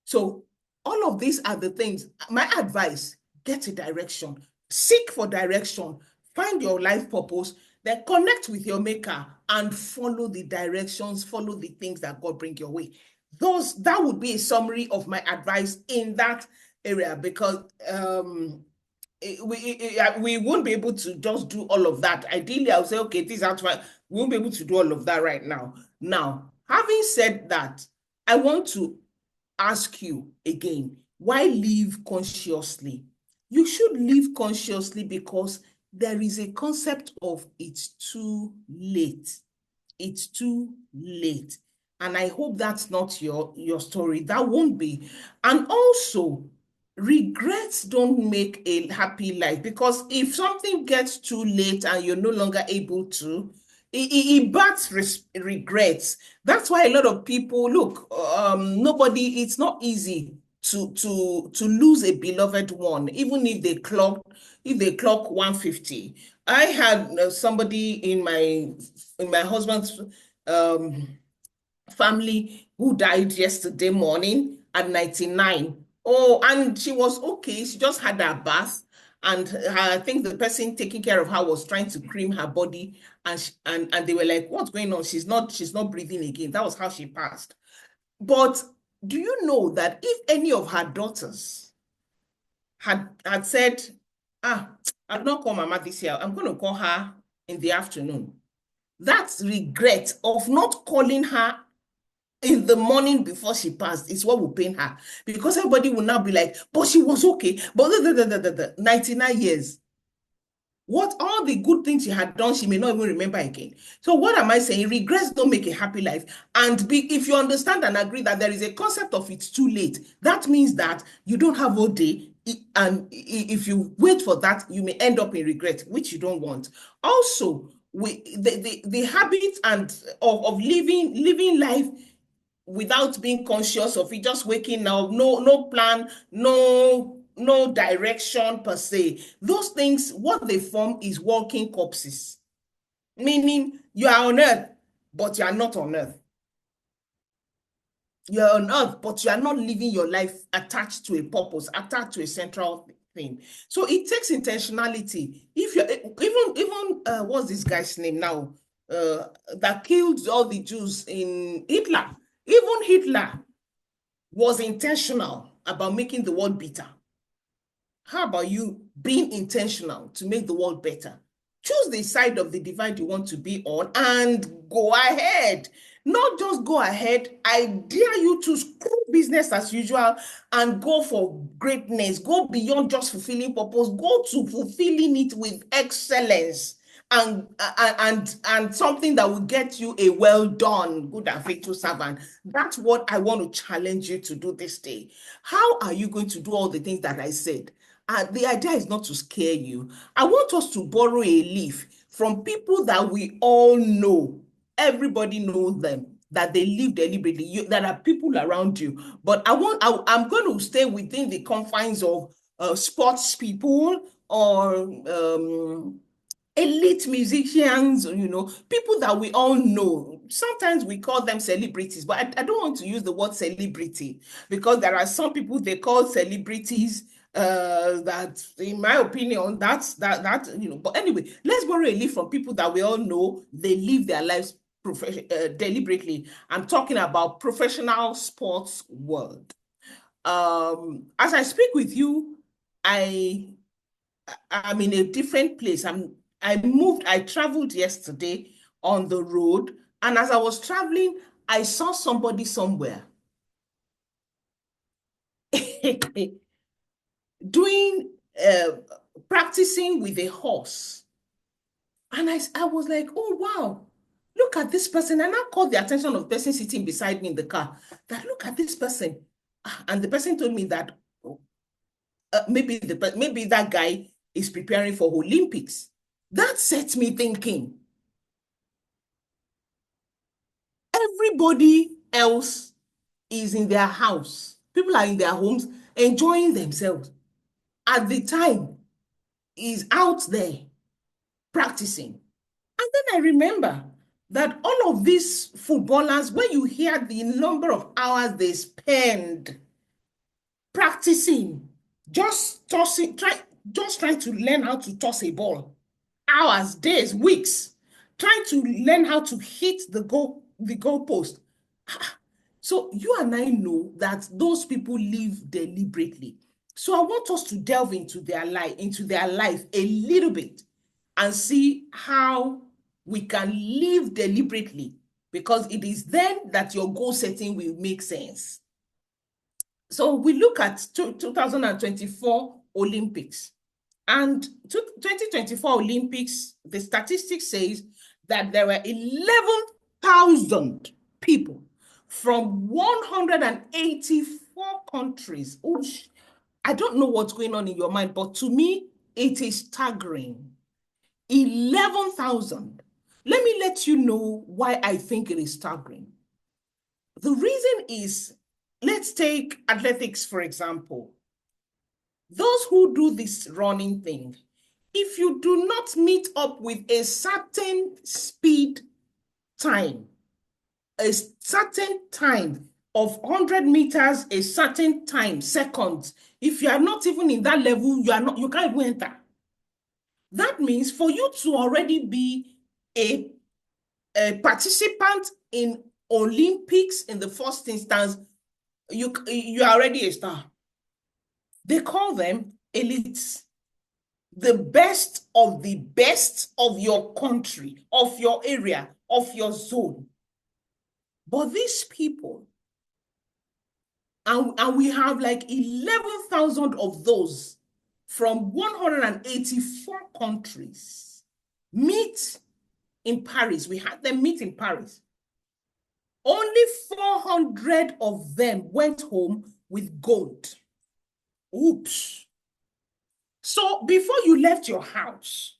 So all of these are the things. My advice: get a direction, seek for direction, find your life purpose, then connect with your maker and follow the directions, follow the things that God bring your way. That would be a summary of my advice in that area, because we won't be able to just do all of that. Ideally, I would say, okay, this is why we won't be able to do all of that right now. Now, having said that, I want to ask you again, why live consciously? You should live consciously because there is a concept of it's too late. It's too late. And I hope that's not your story. That won't be. And also, regrets don't make a happy life, because if something gets too late and you're no longer able to, it births regrets. That's why a lot of people, look, it's not easy to lose a beloved one, even if they clock 150. I had somebody in my husband's family who died yesterday morning at 99. Oh, and she was okay. She just had her bath, and I think the person taking care of her was trying to cream her body, and they were like, "What's going on? She's not breathing again." That was how she passed. But do you know that if any of her daughters had said, I'll not call Mama this year, I'm going to call her in the afternoon, that regret of not calling her in the morning before she passed is what will pain her, because everybody will now be like, but she was okay, but 99 years. What all the good things she had done, she may not even remember again. So what am I saying? Regrets don't make a happy life. And if you understand and agree that there is a concept of it's too late, that means that you don't have all day. And if you wait for that, you may end up in regret, which you don't want. Also, the habit of living life without being conscious of it, just waking up, no plan, no direction per se. Those things, what they form is walking corpses, meaning you are on earth, but you are not on earth. You're on earth, but you are not living your life attached to a purpose, attached to a central thing. So it takes intentionality. If you even what's this guy's name now, that killed all the Jews in Hitler? Even Hitler was intentional about making the world better. How about you being intentional to make the world better? Choose the side of the divide you want to be on and go ahead. Not just go ahead. I dare you to screw business as usual and go for greatness. Go beyond just fulfilling purpose. Go to fulfilling it with excellence. And something that will get you a well done, good and faithful servant. That's what I want to challenge you to do this day. How are you going to do all the things that I said? The idea is not to scare you. I want us to borrow a leaf from people that we all know. Everybody knows them, that they live deliberately. There are people around you. But I'm going to stay within the confines of sports people or elite musicians, people that we all know. sometimes we call them celebrities, but I don't want to use the word celebrity, because there are some people they call celebrities that, in my opinion, that but anyway, let's borrow a leaf from people that we all know. They live their lives deliberately. I'm talking about professional sports world. As I speak with you, I'm in a different place. I traveled yesterday on the road, and as I was traveling, I saw somebody somewhere doing practicing with a horse. And I was like, oh wow, look at this person. And I caught the attention of the person sitting beside me in the car, that look at this person. And the person told me that maybe that guy is preparing for Olympics. That set me thinking. Everybody else is in their house. People are in their homes enjoying themselves. At the time, is out there practicing. And then I remember that all of these footballers, when you hear the number of hours they spend practicing, just trying to learn how to toss a ball, hours, days, weeks, trying to learn how to hit the goalpost. So you and I know that those people live deliberately. So I want us to delve into their life a little bit and see how we can live deliberately, because it is then that your goal setting will make sense. So we look at 2024 Olympics. And 2024 Olympics, the statistics says that there were 11,000 people from 184 countries. Oosh, I don't know what's going on in your mind, but to me, it is staggering. 11,000. Let me let you know why I think it is staggering. The reason is, let's take athletics, for example. Those who do this running thing, if you do not meet up with a certain speed time, a certain time of 100 meters, a certain time, seconds, if you are not even in that level, you can't even enter. That means for you to already be a participant in Olympics in the first instance, you are already a star. They call them elites. The best of your country, of your area, of your zone. But these people, and we have like 11,000 of those from 184 countries meet in Paris. We had them meet in Paris. Only 400 of them went home with gold. Oops. So before you left your house,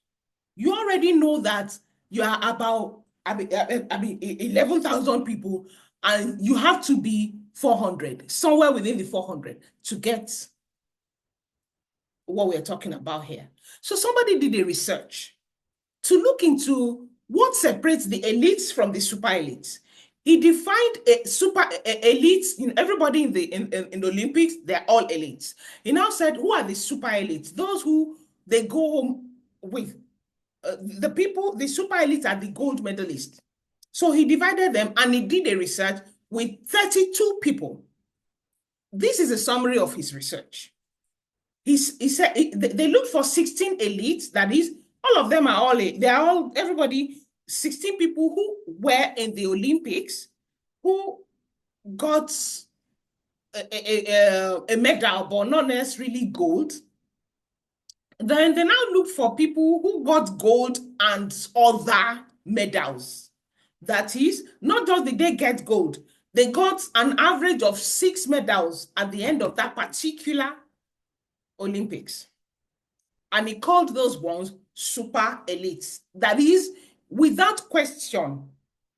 you already know that you are about 11,000 people, and you have to be 400, somewhere within the 400 to get what we're talking about here. So somebody did a research to look into what separates the elites from the super elites. He defined a super elites. Everybody in the Olympics, they're all elites. He now said, who are the super elites? Those who they go home with. The super elites are the gold medalists. So he divided them, and he did a research with 32 people. This is a summary of his research. He said they looked for 16 elites. That is, all of them are everybody, 16 people who were in the Olympics, who got a medal, but not necessarily gold. Then they now look for people who got gold and other medals. That is, not just did they get gold, they got an average of 6 medals at the end of that particular Olympics. And he called those ones super elites. That is, without question,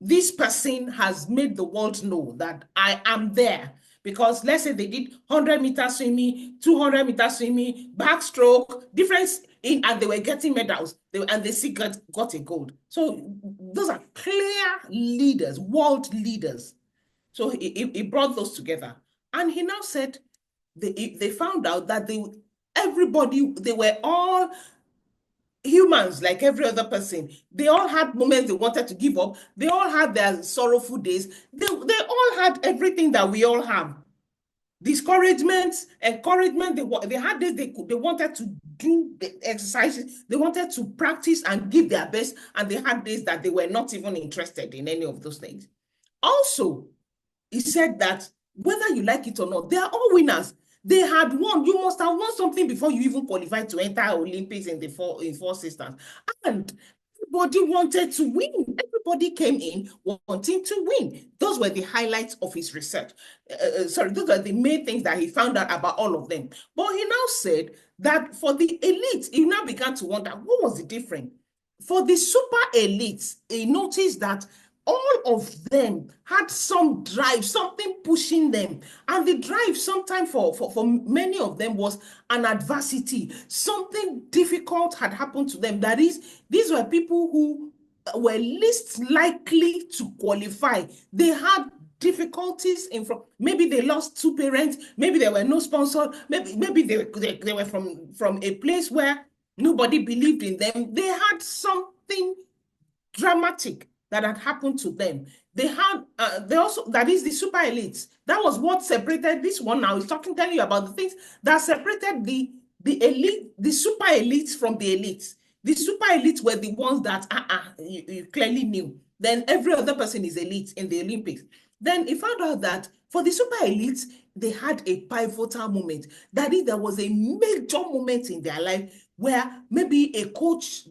this person has made the world know that I am there. Because let's say they did 100 meter swimming, 200 meter swimming, backstroke, different and they were getting medals, and they still got a gold. So those are clear leaders, world leaders. So he brought those together. And he now said they found out that they were all humans like every other person. They all had moments they wanted to give up. They all had their sorrowful days. They all had everything that we all have. Discouragement, encouragement. They had days they wanted to do the exercises. They wanted to practice and give their best. And they had days that they were not even interested in any of those things. Also, he said that whether you like it or not, they are all winners. They had won. You must have won something before you even qualified to enter Olympics in four systems. And everybody wanted to win. Everybody came in wanting to win. Those were the highlights of his research. Those are the main things that he found out about all of them. But he now said that for the elite, he now began to wonder, what was the difference? For the super elites, he noticed that all of them had some drive, something pushing them. And the drive sometimes for many of them was an adversity. Something difficult had happened to them. That is, these were people who were least likely to qualify. They had difficulties maybe they lost two parents, maybe there were no sponsor, maybe they were from a place where nobody believed in them. They had something dramatic that had happened to them. They also, that is the super elites. That was what separated this one. Now he's telling you about the things that separated the elite, the super elites from the elites. The super elites were the ones that you clearly knew. Then every other person is elite in the Olympics. Then he found out that for the super elites, they had a pivotal moment. That is, there was a major moment in their life where maybe a coach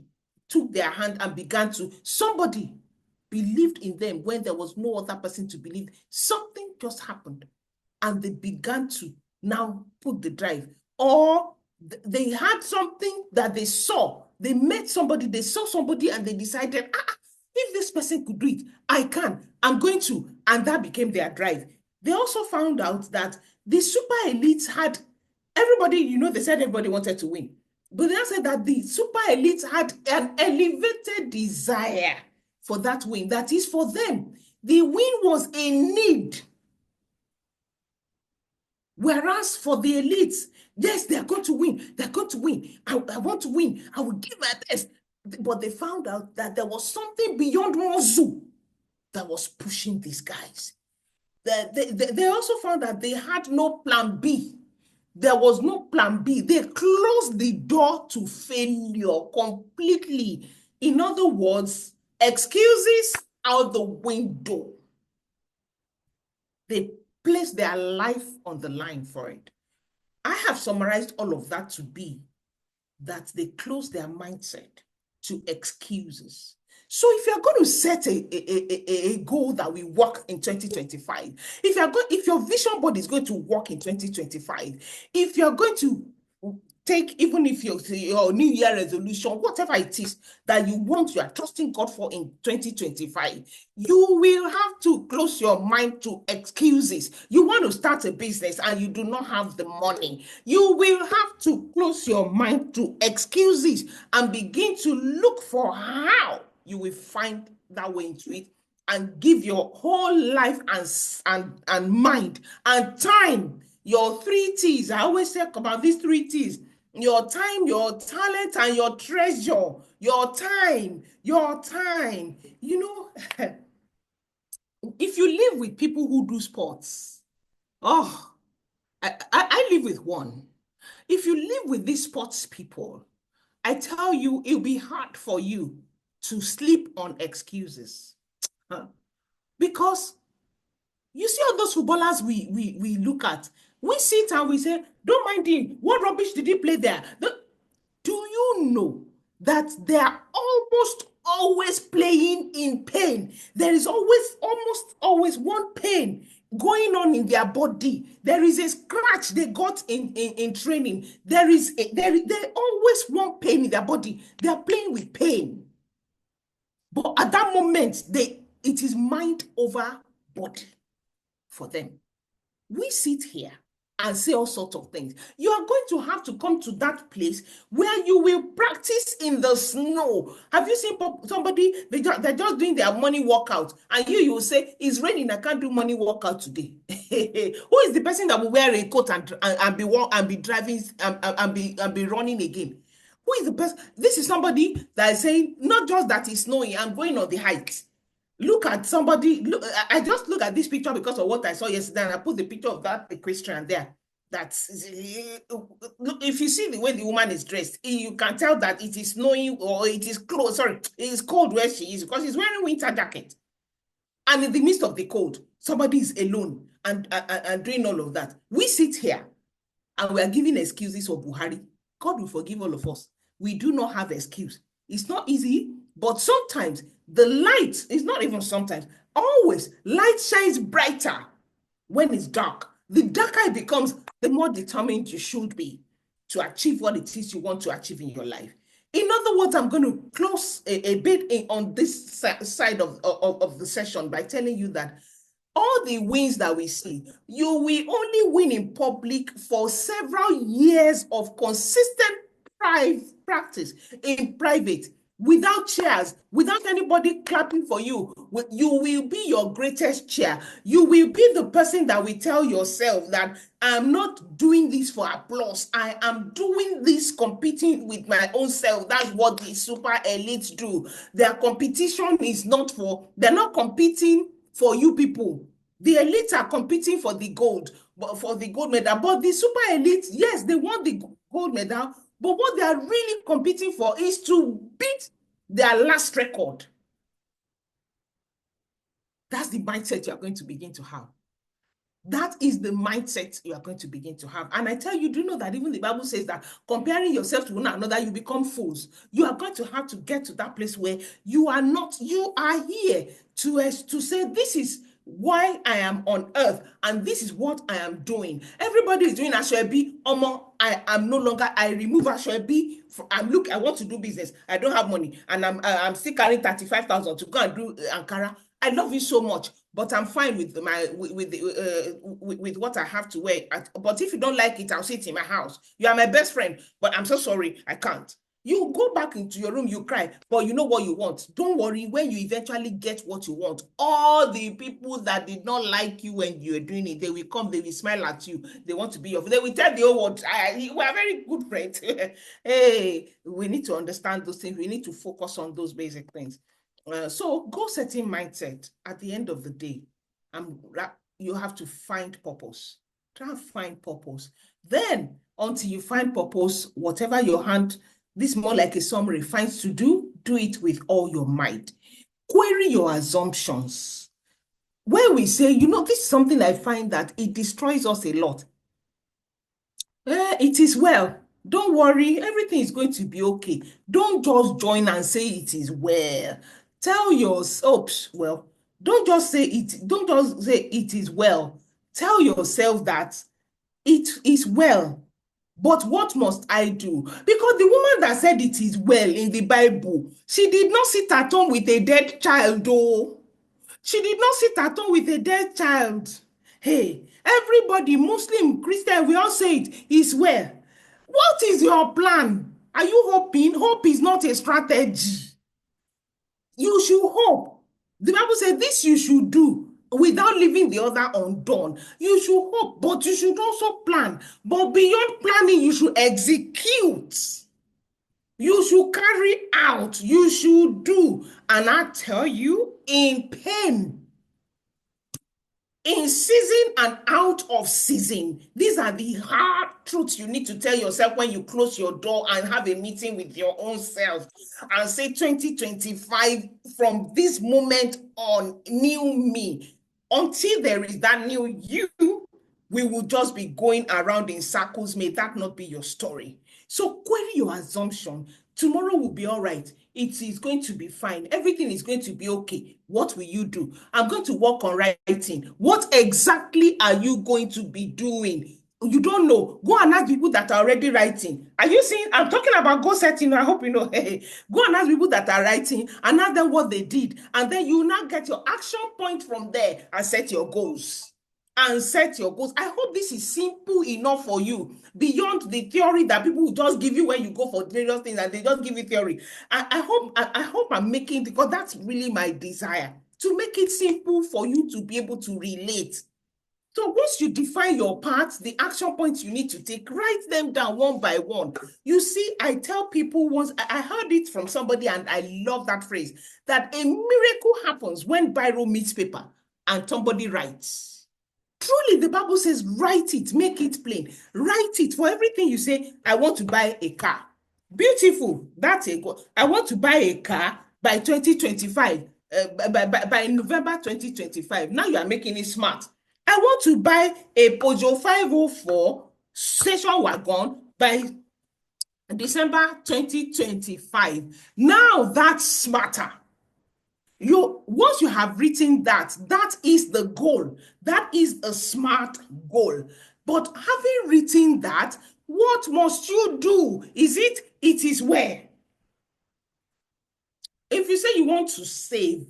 took their hand and began to, somebody believed in them when there was no other person to believe. Something just happened and they began to now put the drive. Or they had something that they saw. They met somebody, they saw somebody and they decided, if this person could do it, I'm going to. And that became their drive. They also found out that the super elites had, everybody, they said everybody wanted to win. But they said that the super elites had an elevated desire for that win. That is, for them, the win was a need. Whereas for the elites, yes, they're going to win. They're going to win. I want to win. I will give my best. But they found out that there was something beyond Mozu that was pushing these guys. They also found that they had no plan B. There was no plan B. They closed the door to failure completely. In other words, excuses out the window. They placed their life on the line for it. I have summarized all of that to be that they closed their mindset to excuses. So if you're going to set a goal that will work in 2025, if your vision board is going to work in 2025, if you're going to take, even if your New Year resolution, whatever it is that you are trusting God for in 2025, you will have to close your mind to excuses. You want to start a business and you do not have the money. You will have to close your mind to excuses and begin to look for how you will find that way into it and give your whole life and mind and time, your 3 T's. I always talk about these 3 T's. Your time, your talent, and your treasure. Your time. If you live with people who do sports, I live with one. If you live with these sports people, I tell you, it'll be hard for you to sleep on excuses. Because you see all those footballers we look at, we sit and we say, don't mind him. What rubbish did he play there? Do you know that they are almost always playing in pain? There is almost always one pain going on in their body. There is a scratch they got in training. There always one pain in their body. They are playing with pain. But at that moment, it is mind over body for them. We sit here and say all sorts of things. You are going to have to come to that place where you will practice in the snow. Have you seen somebody, they're just doing their morning workout, and you will say, it's raining, I can't do morning workout today. Who is the person that will wear a coat and be driving and be running again? Who is the person? This is somebody that is saying, not just that it's snowing, I'm going on the heights. Look at somebody. Look, I just look at this picture because of what I saw yesterday, and I put the picture of that equestrian there. That's, if you see the way the woman is dressed, you can tell that it is snowing or it is cold. Sorry, it is cold where she is because she's wearing winter jacket. And in the midst of the cold, somebody is alone and doing all of that. We sit here and we are giving excuses for Buhari. God will forgive all of us. We do not have excuse. It's not easy, but sometimes the light is not even sometimes, always light shines brighter when it's dark. The darker it becomes, the more determined you should be to achieve what it is you want to achieve in your life. In other words, I'm going to close a bit on this side of the session by telling you that all the wins that we see, you will only win in public for several years of consistent practice in private, without cheers, without anybody clapping for you. You will be your greatest cheer. You will be the person that will tell yourself that I'm not doing this for applause. I am doing this competing with my own self. That's what the super elites do. Their competition is not for, they're not competing for you people. The elites are competing for the gold, for the gold medal. But the super elites, yes, they want the gold medal, but what they are really competing for is to beat their last record. That's the mindset you are going to begin to have. That is the mindset you are going to begin to have. And I tell you, do you know that even the Bible says that comparing yourself to one another, you become fools. You are going to have to get to that place where you are not, you are here to say, this is why I am on earth, and this is what I am doing. Everybody is doing HRwithTA. I am no longer, I remove HRwithTA. I want to do business. I don't have money, and I'm still carrying 35,000 to go and do Ankara. I love you so much, but I'm fine with with what I have to wear. But if you don't like it, I'll sit in my house. You are my best friend, but I'm so sorry, I can't. You go back into your room, you cry, but you know what you want. Don't worry, when you eventually get what you want, all the people that did not like you when you were doing it, they will come, they will smile at you. They want to be your friend. They will tell the whole world, we are very good friends. Hey, we need to understand those things. We need to focus on those basic things. So goal setting mindset, at the end of the day, you have to find purpose. Try and find purpose. Then, until you find purpose, whatever your hand, this is more like a summary, finds to do it with all your might. Query your assumptions. When we say, this is something I find that it destroys us a lot. It is well. Don't worry, everything is going to be okay. Don't just join and say it is well. Tell yourself, don't just say it is well. Tell yourself that it is well. But what must I do? Because the woman that said it is well in the Bible, she did not sit at home with a dead child, though. She did not sit at home with a dead child. Hey, everybody, Muslim, Christian, we all say it is well. What is your plan? Are you hoping? Hope is not a strategy. You should hope. The Bible says this you should do without leaving the other undone. You should hope, but you should also plan. But beyond planning, you should execute. You should carry out. You should do. And I tell you, in pain, in season and out of season, these are the hard truths you need to tell yourself when you close your door and have a meeting with your own self and say 2025, from this moment on, new me. Until there is that new you, we will just be going around in circles. May that not be your story. So query your assumption. Tomorrow will be all right. It is going to be fine. Everything is going to be okay. What will you do? I'm going to work on writing. What exactly are you going to be doing? You don't know. Go and ask people that are already writing. Are you seeing? I'm talking about goal setting. I hope you know. Hey, go and ask people that are writing and ask them what they did. And then you now get your action point from there and set your goals. and set your goals. I hope this is simple enough for you, beyond the theory that people will just give you when you go for various things and they just give you theory. I hope I'm making, because that's really my desire, to make it simple for you to be able to relate. So once you define your parts, the action points you need to take, write them down one by one. You see, I tell people once, I heard it from somebody and I love that phrase, that a miracle happens when biro meets paper and somebody writes. Truly, the Bible says, write it, make it plain. Write it. For everything you say, I want to buy a car. Beautiful. That's a goal. I want to buy a car by 2025, by November 2025. Now you are making it smart. I want to buy a Peugeot 504 station wagon by December 2025. Now that's smarter. Once you have written that, that is the goal. That is a smart goal. But having written that, what must you do? It is where? If you say you want to save,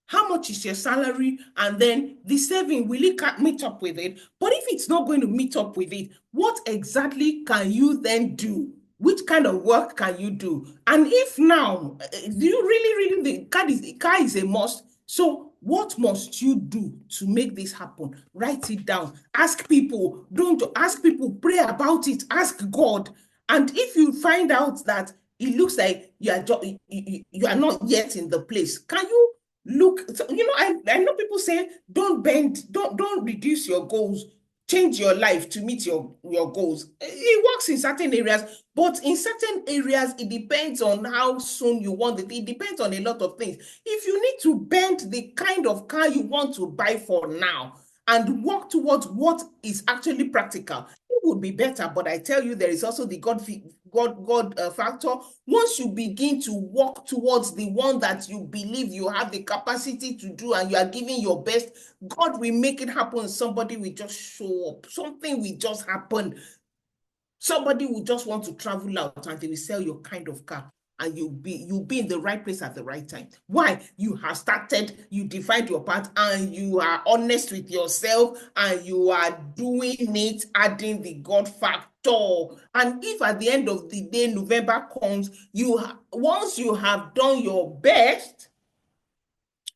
how much is your salary? And then the saving, will it meet up with it? But if it's not going to meet up with it, what exactly can you then do? Which kind of work can you do? And if now, do you really, the car is a must. So what must you do to make this happen? Write it down. Ask people. Don't ask people. Pray about it. Ask God. And if you find out that it looks like you are not yet in the place, can you look? I know people say don't bend, don't reduce your goals, change your life to meet your goals. It works in certain areas, but in certain areas, it depends on how soon you want it. It depends on a lot of things. If you need to bend the kind of car you want to buy for now and work towards what is actually practical, it would be better. But I tell you, there is also the God factor. Once you begin to work towards the one that you believe you have the capacity to do and you are giving your best, God will make it happen. Somebody will just show up. Something will just happen. Somebody will just want to travel out and they will sell your kind of car. And you'll be in the right place at the right time. Why? You have started, you defined your path, and you are honest with yourself, and you are doing it, adding the God factor. And if at the end of the day, November comes, once you have done your best,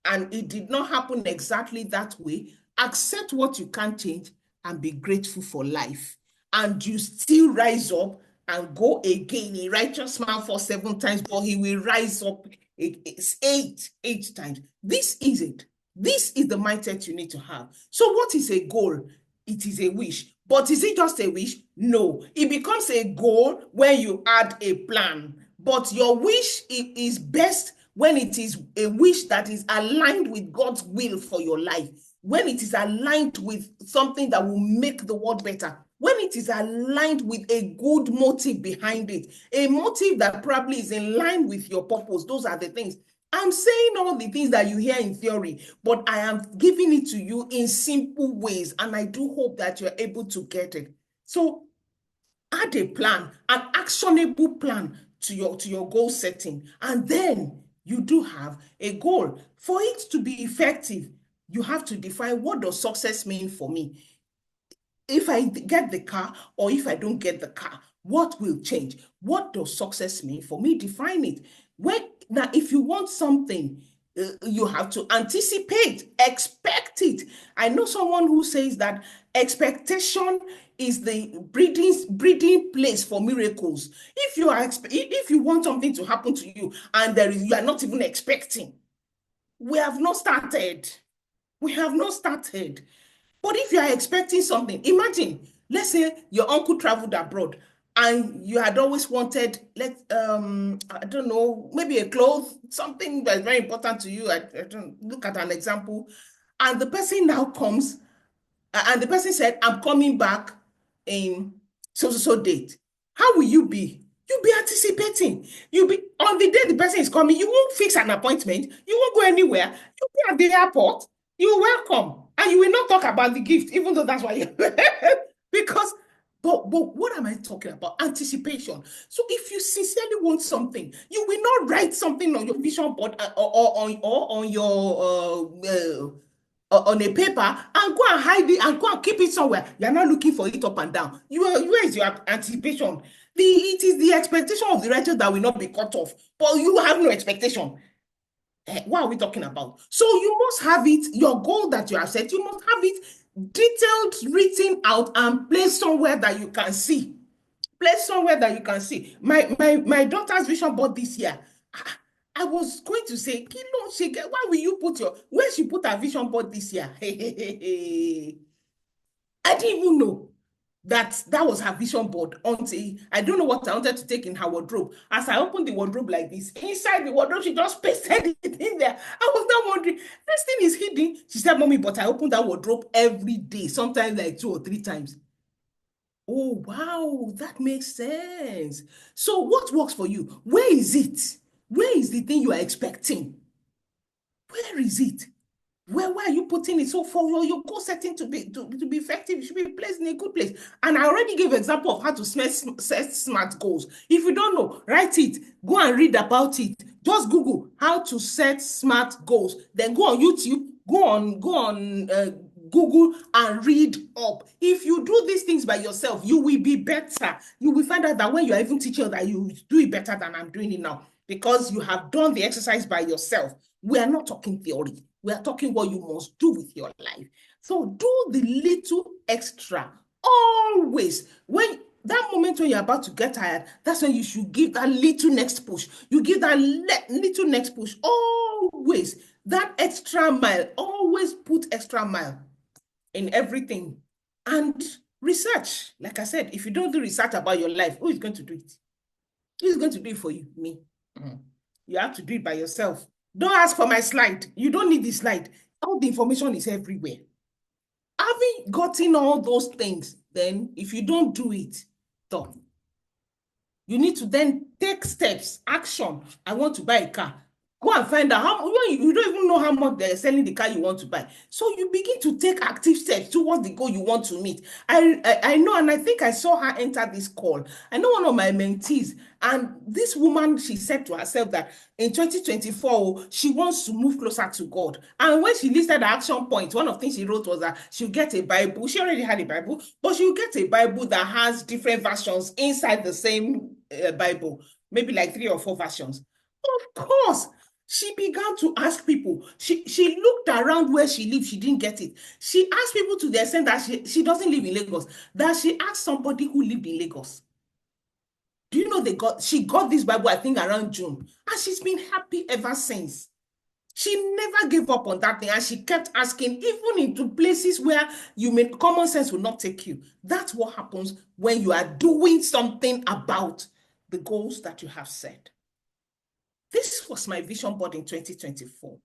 and it did not happen exactly that way, accept what you can't change and be grateful for life. And you still rise up and go again. A righteous man falls 7 times, but he will rise up 8 times. This is it. This is the mindset you need to have. So what is a goal? It is a wish. But is it just a wish? No. It becomes a goal when you add a plan. But your wish is best when it is a wish that is aligned with God's will for your life, when it is aligned with something that will make the world better, when it is aligned with a good motive behind it, a motive that probably is in line with your purpose. Those are the things. I'm saying all the things that you hear in theory, but I am giving it to you in simple ways, and I do hope that you're able to get it. So add a plan, an actionable plan to your goal setting, and then you do have a goal. For it to be effective, you have to define, what does success mean for me? If I get the car or if I don't get the car, what will change? What does success mean for me? Define it. Now, if you want something, you have to anticipate, expect it. I know someone who says that expectation is the breeding place for miracles. If you want something to happen to you and you are not even expecting, we have not started. We have not started. But if you are expecting something, imagine, let's say your uncle traveled abroad and you had always wanted, I don't know, maybe a cloth, something that's very important to you. I don't look at an example. And the person now comes and the person said, I'm coming back in so date. How will you be? You'll be anticipating. You'll be on the day the person is coming. You won't fix an appointment. You won't go anywhere. You'll be at the airport. You're welcome. And you will not talk about the gift, even though that's why you because but what am I talking about? Anticipation. So if you sincerely want something, you will not write something on your vision board or on your on a paper and go and hide it and go and keep it somewhere. You're not looking for it up and down. Where is your anticipation? It is the expectation of the righteous that will not be cut off, but you have no expectation. What are we talking about? So you must have it, your goal that you have set, you must have it detailed, written out, and placed somewhere that you can see. Place somewhere that you can see. My daughter's vision board this year, I was going to say, Kilo, why will you put where she put her vision board this year? I didn't even know that was her vision board until I don't know what I wanted to take in her wardrobe. As I opened the wardrobe like this, inside the wardrobe, she just pasted it in there. I was now wondering, this thing is hidden. She said, Mommy, but I open that wardrobe every day, sometimes like 2 or 3 times. Oh, wow, that makes sense. So what works for you? Where is it? Where is the thing you are expecting? Where is it? Where are you putting it? So for your goal setting to be effective, it should be placed in a good place. And I already gave an example of how to set smart goals. If you don't know, write it. Go and read about it. Just Google how to set smart goals. Then go on YouTube. Go on Google and read up. If you do these things by yourself, you will be better. You will find out that when you are even teaching that you do it better than I'm doing it now, because you have done the exercise by yourself. We are not talking theory. We are talking what you must do with your life. So do the little extra always. When that moment when you're about to get tired, that's when you should give that little next push. You give that little next push always. That extra mile, always put extra mile in everything. And research, like I said, if you don't do research about your life, who is going to do it? Who is going to do it for you? Me. You have to do it by yourself. Don't ask for my slide. You don't need the slide. All the information is everywhere. Having gotten all those things, then if you don't do it, stop. You need to then take steps, action. I want to buy a car. Go and find out how you don't even know how much they're selling the car you want to buy. So you begin to take active steps towards the goal you want to meet. I know, and I think I saw her enter this call. I know one of my mentees, and this woman, she said to herself that in 2024, she wants to move closer to God. And when she listed the action points, one of the things she wrote was that she'll get a Bible. She already had a Bible, but she'll get a Bible that has different versions inside the same Bible, maybe like 3 or 4 versions. Of course, she began to ask people. She looked around where she lived. She didn't get it. She asked people to the extent that she doesn't live in Lagos, that she asked somebody who lived in Lagos. Do you know she got this Bible, I think, around June, and she's been happy ever since. She never gave up on that thing, and she kept asking, even into places where common sense will not take you. That's what happens when you are doing something about the goals that you have set. This was my vision board in 2024.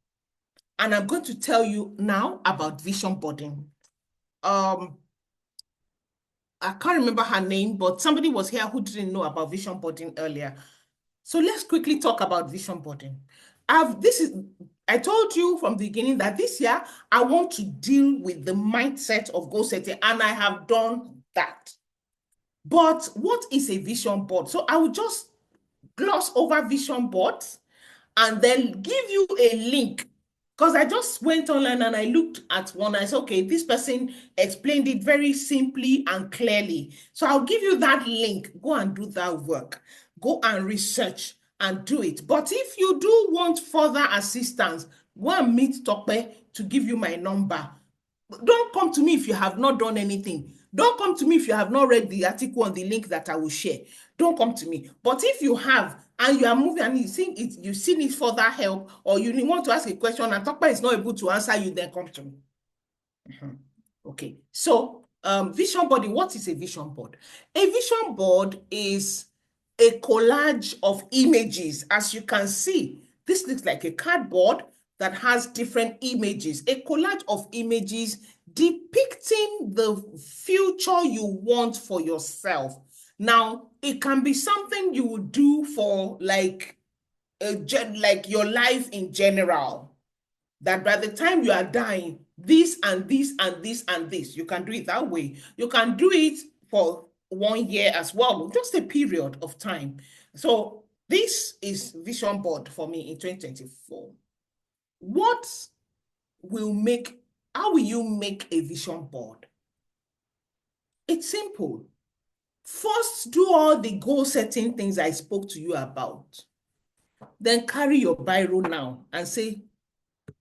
And I'm going to tell you now about vision boarding. I can't remember her name, but somebody was here who didn't know about vision boarding earlier. So let's quickly talk about vision boarding. I told you from the beginning that this year, I want to deal with the mindset of goal setting, and I have done that. But what is a vision board? So I will just gloss over vision boards and then give you a link, because I just went online and I looked at one. I said, okay, this person explained it very simply and clearly. So I'll give you that link. Go and do that work. Go and research and do it. But if you do want further assistance, go and meet Tope to give you my number. Don't come to me if you have not done anything. Don't come to me if you have not read the article on the link that I will share. Don't come to me. But if you have, and you are moving and you see need further help, or you want to ask a question and Tokpa is not able to answer you, then come to me. Okay, so vision boarding. What is a vision board? A vision board is a collage of images. As you can see, this looks like a cardboard that has different images, a collage of images depicting the future you want for yourself. Now, it can be something you would do for like your life in general, that by the time you are dying, this and this and this and this, you can do it that way. You can do it for 1 year as well, just a period of time. So this is vision board for me in 2024. What will make How will you make a vision board? It's simple. First, do all the goal-setting things I spoke to you about. Then carry your biro now and say,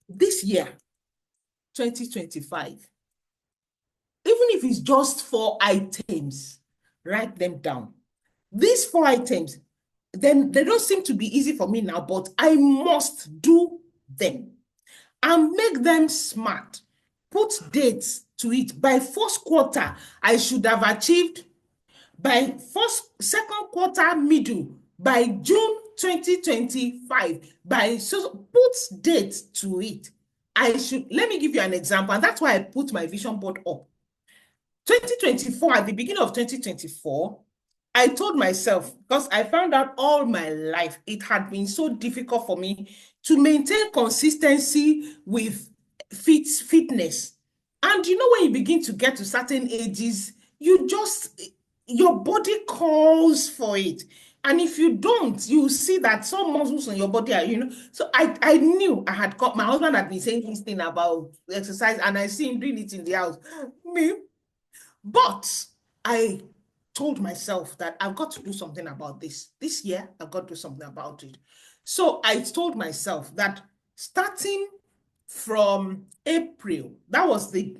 this year, 2025, even if it's just 4 items, write them down. These 4 items, then they don't seem to be easy for me now, but I must do them and make them smart. Put dates to it. By first quarter, I should have achieved. By second quarter, middle, by June 2025, put dates to it. Let me give you an example, and that's why I put my vision board up. 2024, at the beginning of 2024, I told myself, because I found out all my life, it had been so difficult for me to maintain consistency with fitness. And you know, when you begin to get to certain ages, your body calls for it. And if you don't, you see that some muscles in your body are, So I knew I had got, my husband had been saying this thing about exercise, and I see him doing it in the house. But I told myself that I've got to do something about this. This year, I've got to do something about it. So I told myself that starting from April, that was the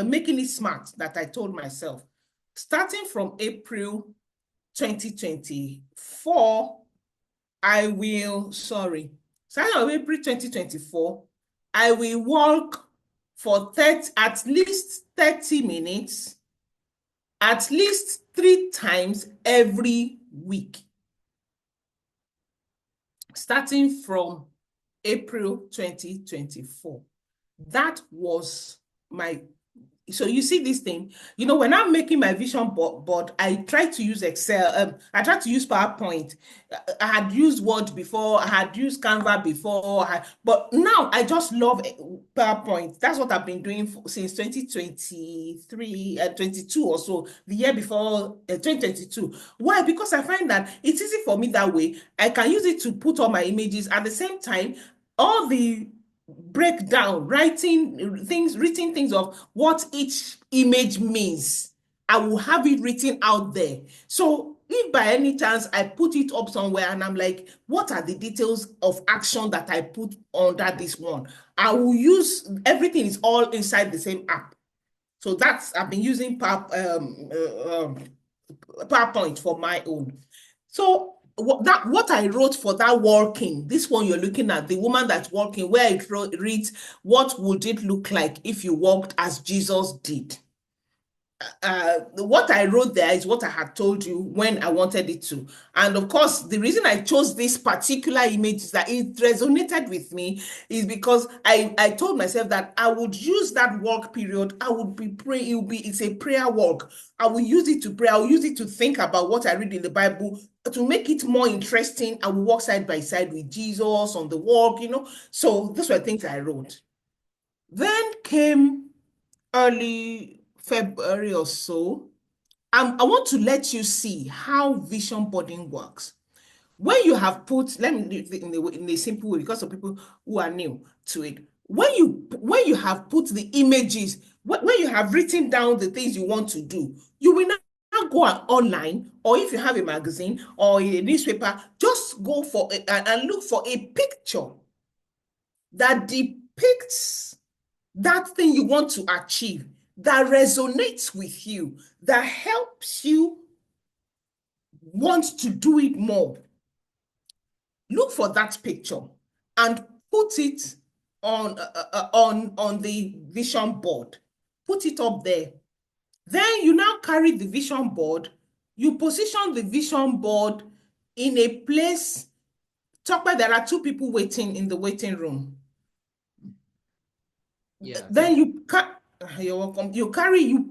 making it smart that I told myself. Starting from April 2024, starting from April 2024, I will walk for at least 30 minutes, at least 3 times every week. Starting from April 2024. That was so you see this thing, when I'm making my vision board, I try to use Excel. I try to use PowerPoint. I had used Word before. I had used Canva before. But now I just love PowerPoint. That's what I've been doing since 2023, 22 or so, the year before 2022. Why? Because I find that it's easy for me that way. I can use it to put all my images. At the same time, all the breakdown, written things of what each image means, I will have it written out there. So if by any chance I put it up somewhere and I'm like, what are the details of action that I put under this one? I will use, everything is all inside the same app. So I've been using PowerPoint for my own. So what I wrote for that walking, this one you're looking at, the woman that's walking, where it reads, what would it look like if you walked as Jesus did? What I wrote there is what I had told you when I wanted it to. And of course, the reason I chose this particular image is that it resonated with me, is because I told myself that I would use that walk period. I would be praying. It's a prayer walk. I will use it to pray. I will use it to think about what I read in the Bible. To make it more interesting, I will walk side by side with Jesus on the walk, So those were things I wrote. Then came early February or so, I want to let you see how vision boarding works. When you have put, let me do it in a simple way, because of people who are new to it. When you have put the images, when you have written down the things you want to do, you will now go online, or if you have a magazine or a newspaper, just go for and look for a picture that depicts that thing you want to achieve, that resonates with you, that helps you want to do it more. Look for that picture and put it on the vision board. Put it up there. Then you now carry the vision board. You position the vision board in a place. Tope, there are 2 people waiting in the waiting room. Yeah. Then you're welcome. You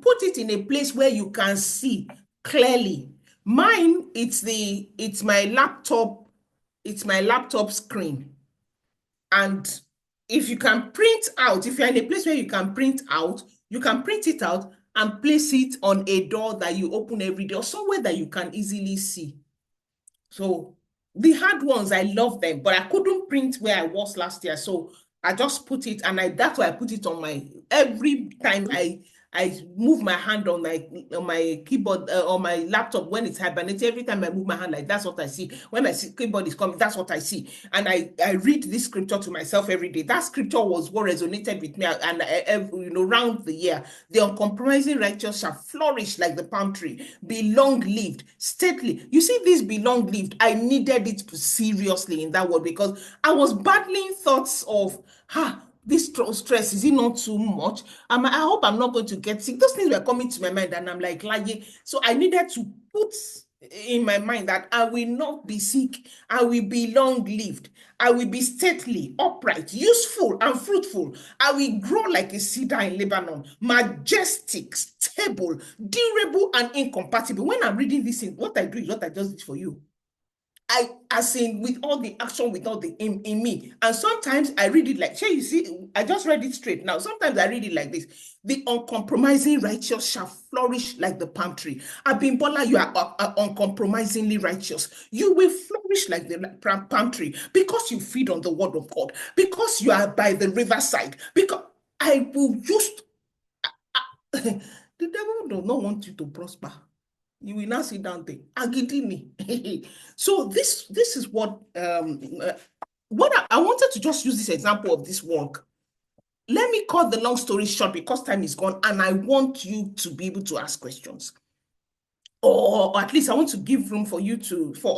put it in a place where you can see clearly. Mine, it's my laptop screen. And if you can print out, if you're in a place where you can print out, you can print it out and place it on a door that you open every day, or somewhere that you can easily see. So the hard ones, I love them, but I couldn't print where I was last year. So I just put it, and that's why I put it on my, every time I move my hand on my keyboard, on my laptop when it's hibernating, every time I move my hand, like, that's what I see. When I see keyboard is coming, that's what I see. And I read this scripture to myself every day. That scripture was what resonated with me, and around the year. The uncompromising righteous shall flourish like the palm tree, be long-lived, stately. You see, this be long-lived, I needed it seriously in that word, because I was battling thoughts of, this stress, is it not too much? I hope I'm not going to get sick. Those things were coming to my mind, and I'm like, so I needed to put in my mind that I will not be sick, I will be long-lived, I will be stately, upright, useful, and fruitful. I will grow like a cedar in Lebanon, majestic, stable, durable, and incompatible. When I'm reading this, what I do is what I just did for you. As in, with all the action, with all the in me. And sometimes I read it like, you see, I just read it straight now. Sometimes I read it like this: the uncompromising righteous shall flourish like the palm tree. Abimbola, you are uncompromisingly righteous. You will flourish like the palm tree, because you feed on the word of God, because you are by the riverside, because I will just, the devil does not want you to prosper. You will not sit down there. Agidini. So this is what I wanted to just use this example of this work. Let me cut the long story short, because time is gone, and I want you to be able to ask questions. Or at least I want to give room for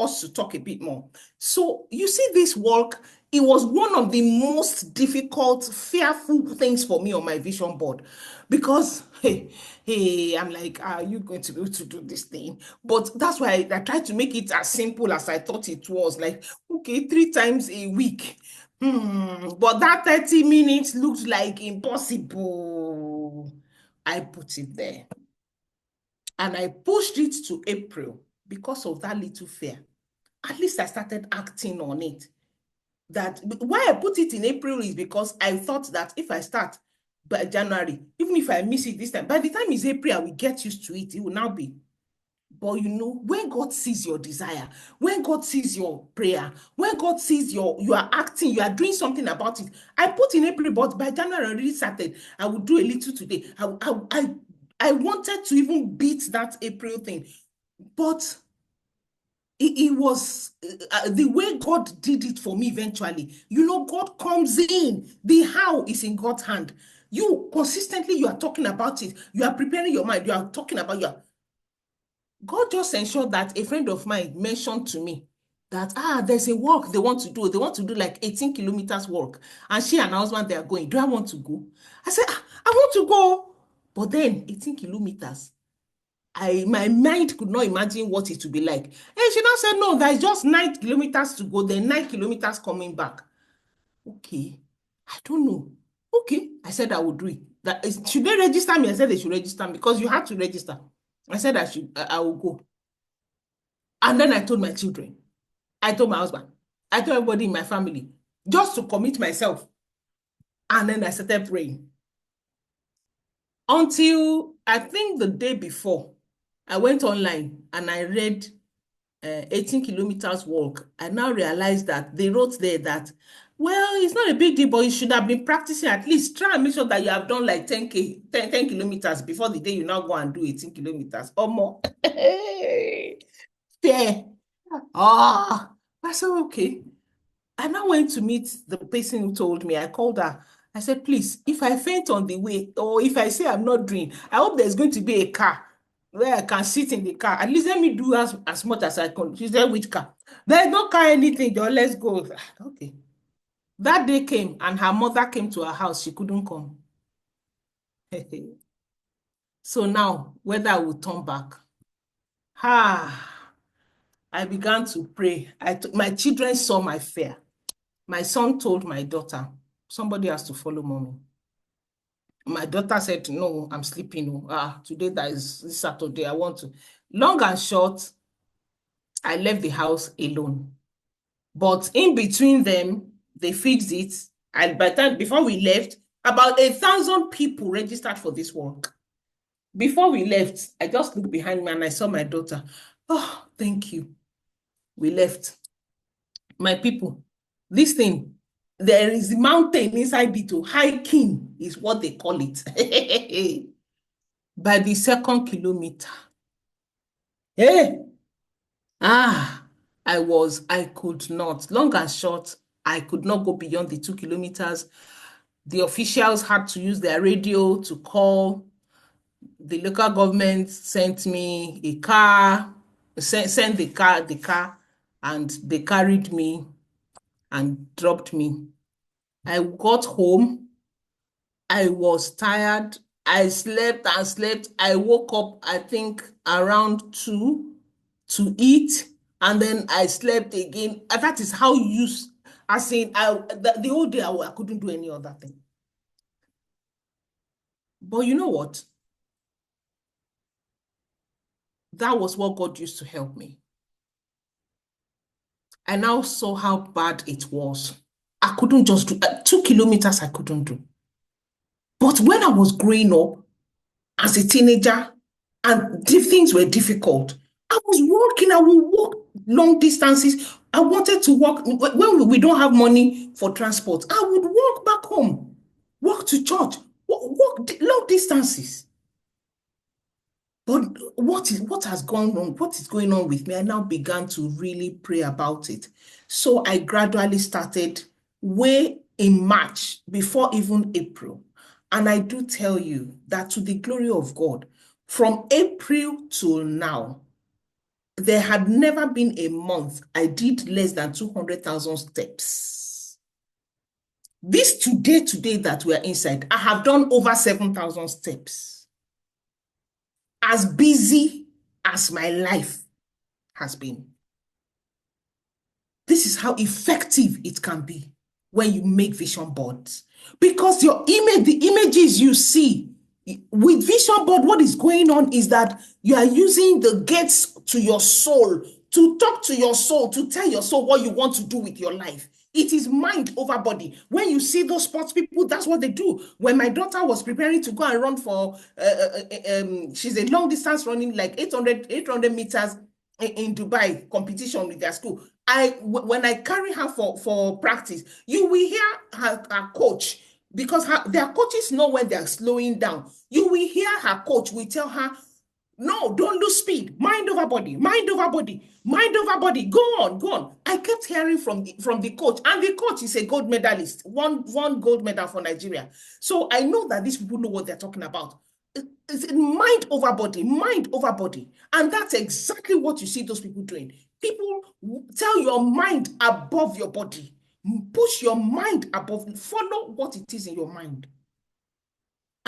us to talk a bit more. So you see, this work, it was one of the most difficult, fearful things for me on my vision board, because I'm like, are you going to be able to do this thing? But that's why I tried to make it as simple as I thought it was. Like, okay, 3 times a week. But that 30 minutes looked like impossible. I put it there. And I pushed it to April because of that little fear. At least I started acting on it. That why I put it in April is because I thought that if I start by January, even if I miss it this time, by the time it's April, I will get used to it. It will now be. But when God sees your desire, when God sees your prayer, when God sees you are acting, you are doing something about it. I put in April, but by January I already started. I will do a little today. I wanted to even beat that April thing, but it was the way God did it for me eventually. God comes in. The how is in God's hand. You consistently, you are talking about it. You are preparing your mind. You are talking about God just ensured that a friend of mine mentioned to me that, there's a work they want to do. They want to do like 18 kilometers work. And she and her husband, they are going. Do I want to go? I said, I want to go. But then 18 kilometers. My mind could not imagine what it would be like. And she now said, no, there's just 9 kilometers to go, then 9 kilometers coming back. Okay, I don't know. Okay, I said I would do it. Should they register me? I said they should register me, because you have to register. I said I will go. And then I told my children, I told my husband, I told everybody in my family, just to commit myself. And then I started praying. Until I think the day before, I went online and I read 18 kilometers walk. I now realized that they wrote there that, well, it's not a big deal, but you should have been practicing. At least try and make sure that you have done like 10 kilometers before the day you now go and do 18 kilometers or more. Yeah. I said, okay. I now went to meet the person who told me. I called her. I said, please, if I faint on the way, or if I say I'm not doing, I hope there's going to be a car where I can sit in the car. At least let me do as much as I can. She said, which car? There's no car, anything. Just let's go. Okay. That day came, and her mother came to her house. She couldn't come. So now, whether I would turn back, I began to pray. My children saw my fear. My son told my daughter, somebody has to follow mommy. My daughter said, no, I'm sleeping. Today, that is this Saturday, I want to. Long and short, I left the house alone. But in between them, they fixed it. And by the time, before we left, about 1,000 people registered for this work. Before we left, I just looked behind me and I saw my daughter. Oh, thank you. We left. My people, this thing, there is a mountain inside it. Hiking is what they call it. By the second kilometer, hey, I could not, long and short, I could not go beyond the 2 kilometers. The officials had to use their radio to call. The local government sent me a car, sent the car, and they carried me and dropped me. I got home. I was tired. I slept and slept. I woke up, I think, around 2 to eat, and then I slept again. And that is how as in, the whole day I couldn't do any other thing. But you know what? That was what God used to help me. I now saw how bad it was. I couldn't just do 2 kilometers, I couldn't do. But when I was growing up as a teenager and things were difficult, I was walking. I would walk long distances. I wanted to walk. When we don't have money for transport, I would walk back home, walk to church, walk long distances. But what has gone on? What is going on with me? I now began to really pray about it. So I gradually started way in March, before even April. And I do tell you that, to the glory of God, from April till now, there had never been a month I did less than 200,000 steps. This today that we are inside, I have done over 7,000 steps. As busy as my life has been. This is how effective it can be when you make vision boards. Because the images you see with vision board, what is going on is that you are using the gates to your soul, to talk to your soul, to tell your soul what you want to do with your life. It is mind over body. When you see those sports people, that's what they do. When my daughter was preparing to go and run for, she's a long distance running, like 800 meters in Dubai competition with their school. When I carry her for practice, you will hear her coach, because their coaches know when they're slowing down. You will hear her coach will tell her, no, don't lose speed. Mind over body, mind over body, mind over body. Go on, go on. I kept hearing from the coach, and the coach is a gold medalist, one gold medal for Nigeria. So I know that these people know what they're talking about. It's mind over body, mind over body. And that's exactly what you see those people doing. People tell your mind above your body. Push your mind above, follow what it is in your mind.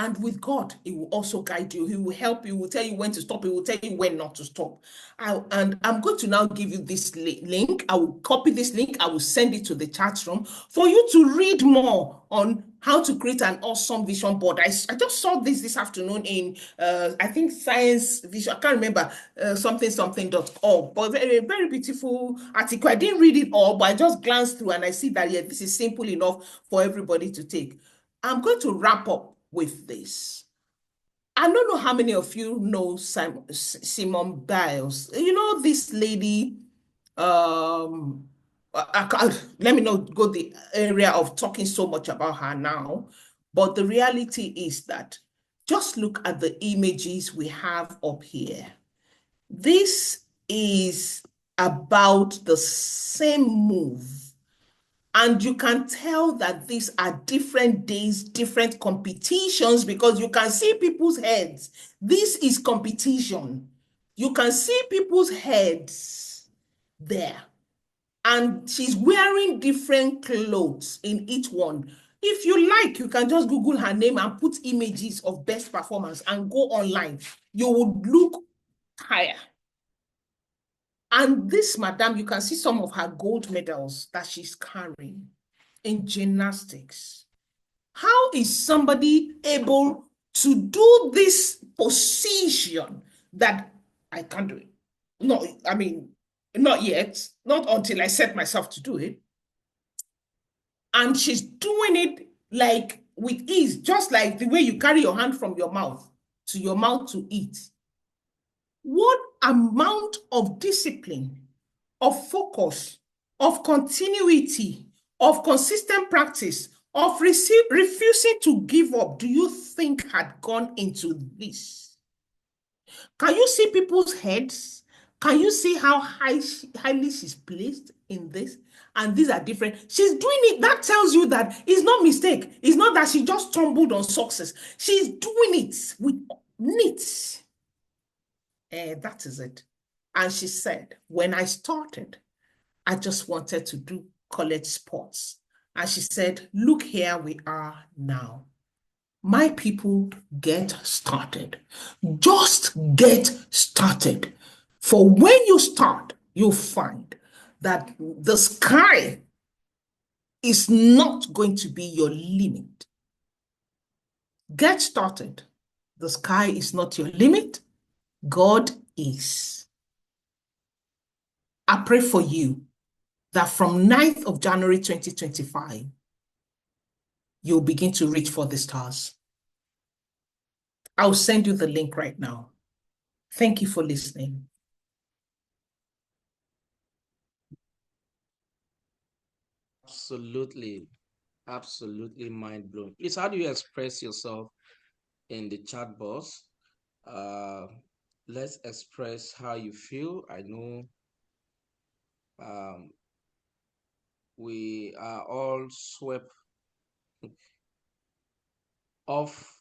And with God, He will also guide you. He will help you. He will tell you when to stop. He will tell you when not to stop. And I'm going to now give you this link. I will copy this link. I will send it to the chat room for you to read more on how to create an awesome vision board. I just saw this afternoon in, I think, Science Vision. I can't remember, something.org. But very, very beautiful article. I didn't read it all, but I just glanced through and I see that, yeah, this is simple enough for everybody to take. I'm going to wrap up with this. I don't know how many of you know Simone Biles. You know this lady, let me not go the area of talking so much about her now, but the reality is that just look at the images we have up here. This is about the same move. And you can tell that these are different days, different competitions, because you can see people's heads. This is competition. You can see people's heads there. And she's wearing different clothes in each one. If you like, you can just Google her name and put images of best performance and go online. You would look higher. And this madam, you can see some of her gold medals that she's carrying in gymnastics. How is somebody able to do this position that I can't do it? No, I mean, not yet, not until I set myself to do it. And she's doing it like with ease, just like the way you carry your hand from your mouth to eat. What amount of discipline, of focus, of continuity, of consistent practice, of refusing to give up, do you think had gone into this? Can you see people's heads? Can you see how highly she's placed in this? And these are different. She's doing it. That tells you that it's not mistake. It's not that she just stumbled on success. She's doing it with neat. That is it. And she said, when I started, I just wanted to do college sports. And she said, look, here we are now. My people, get started. Just get started. For when you start, you'll find that the sky is not going to be your limit. Get started. The sky is not your limit. God is. I pray for you that from 9th of January 2025, you'll begin to reach for the stars. I'll send you the link right now. Thank you for listening. Absolutely mind blowing. Please, how do you express yourself in the chat box? Let's express how you feel. I know we are all swept off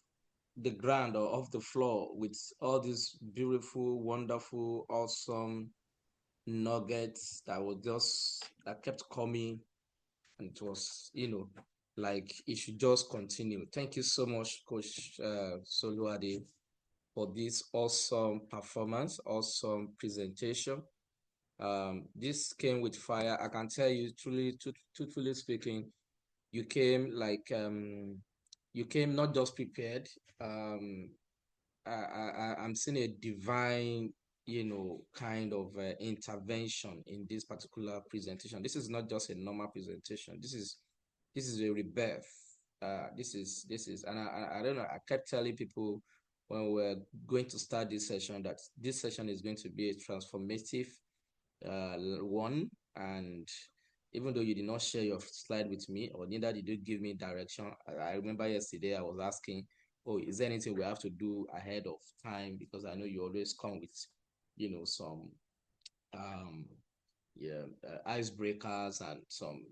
the ground or off the floor with all these beautiful, wonderful, awesome nuggets that kept coming, and it was, like it should just continue. Thank you so much, Coach Soluade, for this awesome performance, awesome presentation. This came with fire. I can tell you, truthfully speaking, you came not just prepared. I'm seeing a divine, kind of intervention in this particular presentation. This is not just a normal presentation. This is a rebirth. This is, and I don't know. I kept telling people when we're going to start this session that this session is going to be a transformative one. And even though you did not share your slide with me, or neither did you give me direction, I remember yesterday I was asking, oh, is there anything we have to do ahead of time? Because I know you always come with, some icebreakers and some,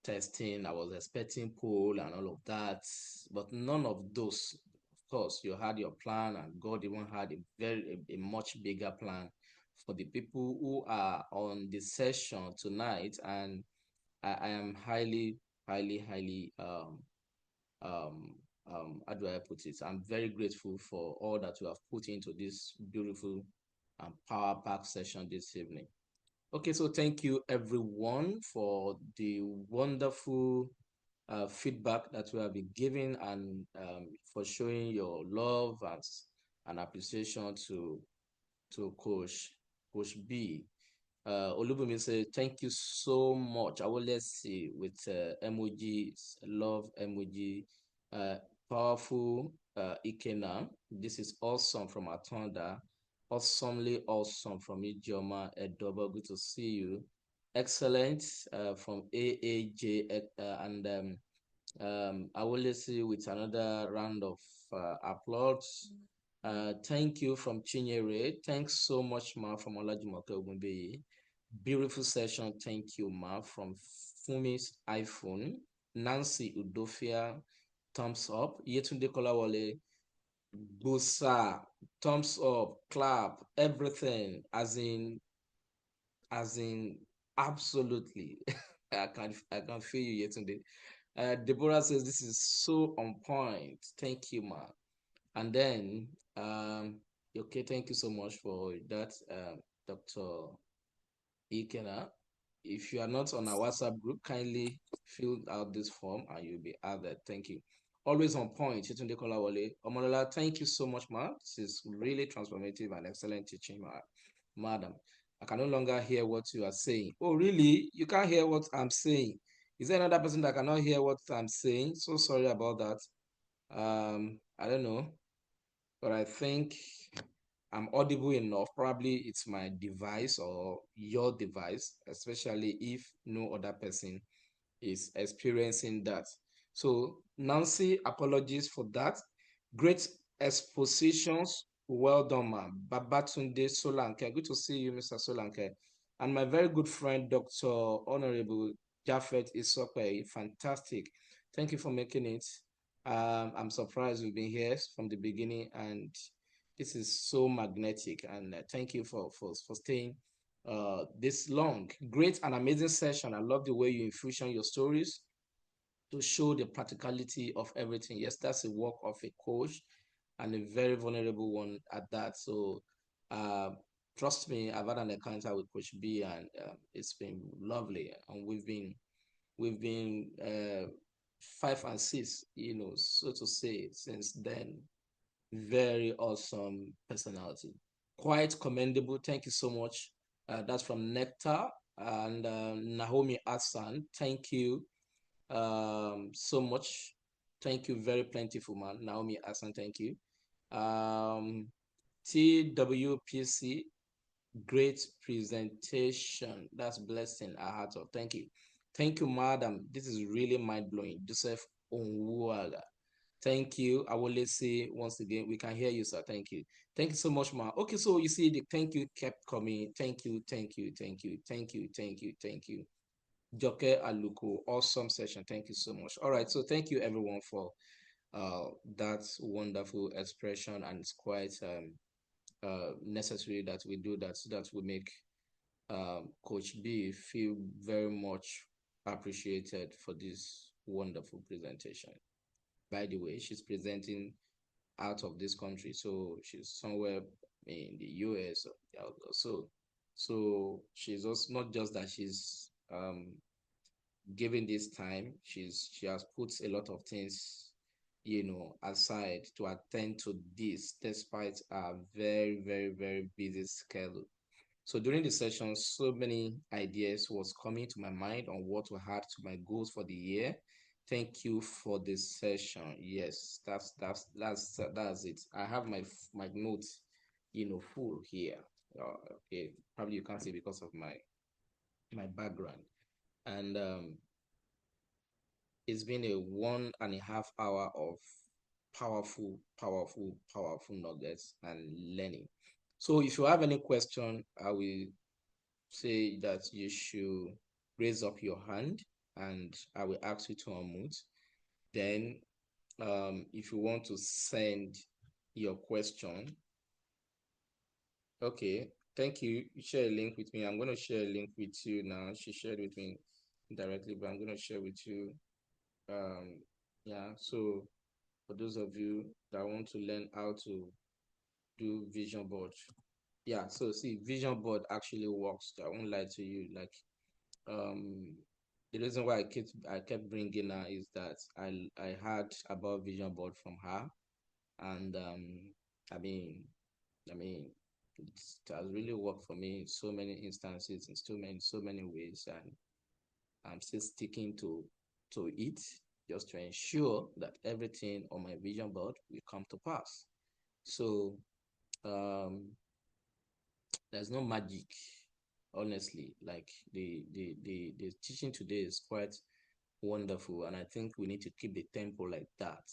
testing. I was expecting poll and all of that, but none of those. Of course, you had your plan, and God even had a much bigger plan for the people who are on the session tonight. And I am highly, highly, highly how do I put it? I'm very grateful for all that you have put into this beautiful and power-packed session this evening. Okay, so thank you everyone for the wonderful feedback that we have been giving, and for showing your love and appreciation to CoachBe. Olubumi said, thank you so much. I will, let's see, with emojis, love emoji, powerful Ikena. This is awesome from Atonda. Awesomely awesome from Ijoma Edobo. Good to see you. Excellent from AAJ. And I will, let's see, with another round of applause. Thank you from Chinyere. Thanks so much, Ma, from Olajumoke Ogunbeye. Beautiful session. Thank you, Ma, from Fumi's iPhone. Nancy Udofia, thumbs up. Yetunde Kolawole, Busa, thumbs up, clap, everything, as in, absolutely. I can feel you, Yetunde. Deborah says this is so on point. Thank you, Ma. And then, okay, thank you so much for that, Dr. Ikena. If you are not on our WhatsApp group, kindly fill out this form and you'll be added. Thank you. Always on point. Chitunde Kolawole. Omolola, thank you so much, ma. This is really transformative and excellent teaching, madam. I can no longer hear what you are saying. Oh, really? You can't hear what I'm saying? Is there another person that cannot hear what I'm saying? So sorry about that. I don't know, but I think I'm audible enough. Probably it's my device or your device, especially if no other person is experiencing that. So Nancy, apologies for that. Great expositions. Well done, ma'am. Babatunde Solanke. Good to see you, Mr. Solanke. And my very good friend, Dr. Honorable Japheth Isope. Fantastic. Thank you for making it. I'm surprised we've been here from the beginning, and this is so magnetic. And thank you for staying this long. Great and amazing session. I love the way you infusion your stories to show the practicality of everything. Yes, that's the work of a coach, and a very vulnerable one at that. So trust me, I've had an encounter with Coach B, and it's been lovely. And we've been 5 and 6, so to say, since then. Very awesome personality. Quite commendable. Thank you so much. That's from Nectar and Naomi Hassan. Thank you so much. Thank you, very plentiful, man. Naomi Hassan, thank you. TWPC, great presentation. That's blessing our heart of. Thank you. Thank you, madam. This is really mind-blowing. Joseph Onwuaga. Thank you. I will let's say once again, we can hear you, sir. Thank you. Thank you so much, ma. Okay, so you see the thank you kept coming. Thank you, thank you, thank you, thank you, thank you, thank you. Joke Aluko, awesome session. Thank you so much. All right, so thank you everyone for that wonderful expression, and it's quite necessary that we do that so that we make Coach B feel very much appreciated for this wonderful presentation. By the way, she's presenting out of this country, so she's somewhere in the US. So she's also not just that she's given this time, she has put a lot of things aside to attend to this despite a very, very, very busy schedule. So during the session, so many ideas was coming to my mind on what to add to my goals for the year. Thank you for this session. Yes, that's it. I have my notes, full here. Okay, probably you can't see because of my background, and it's been a 1.5 hour of powerful nuggets and learning. So if you have any question, I will say that you should raise up your hand and I will ask you to unmute. Then if you want to send your question, okay, thank you. You share a link with me. I'm going to share a link with you now. She shared with me directly, but I'm going to share with you. Yeah, so for those of you that want to learn how to do vision board, yeah, so see, vision board actually works. I won't lie to you. Like the reason why I kept bringing her is that I heard about vision board from her, and I mean it has really worked for me in so many instances, in so many ways, and I'm still sticking to it just to ensure that everything on my vision board will come to pass. So there's no magic, honestly. Like the teaching today is quite wonderful, and I think we need to keep the tempo like that.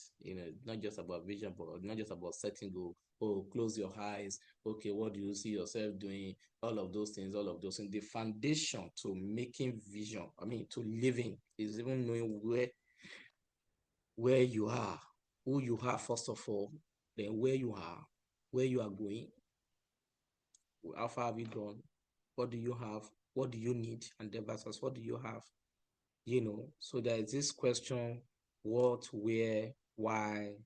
Not just about vision board, not just about setting goal. Oh, close your eyes. Okay, what do you see yourself doing? All of those things. The foundation to making vision, to living, is even knowing where you are, who you are first of all, then where you are going, how far have you gone, what do you have, what do you need, and then versus what do you have. So there is this question: what, where, why,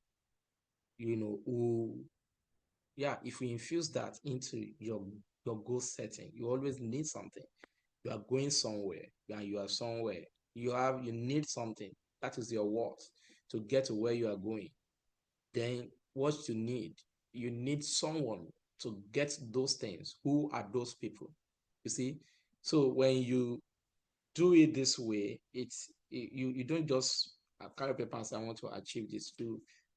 who. Yeah, if we infuse that into your goal setting, you always need something. You are going somewhere, and you are somewhere. You need something. That is your worth to get to where you are going. Then what you need someone to get those things. Who are those people? You see? So when you do it this way, you don't just carry paper and say, I want to achieve this.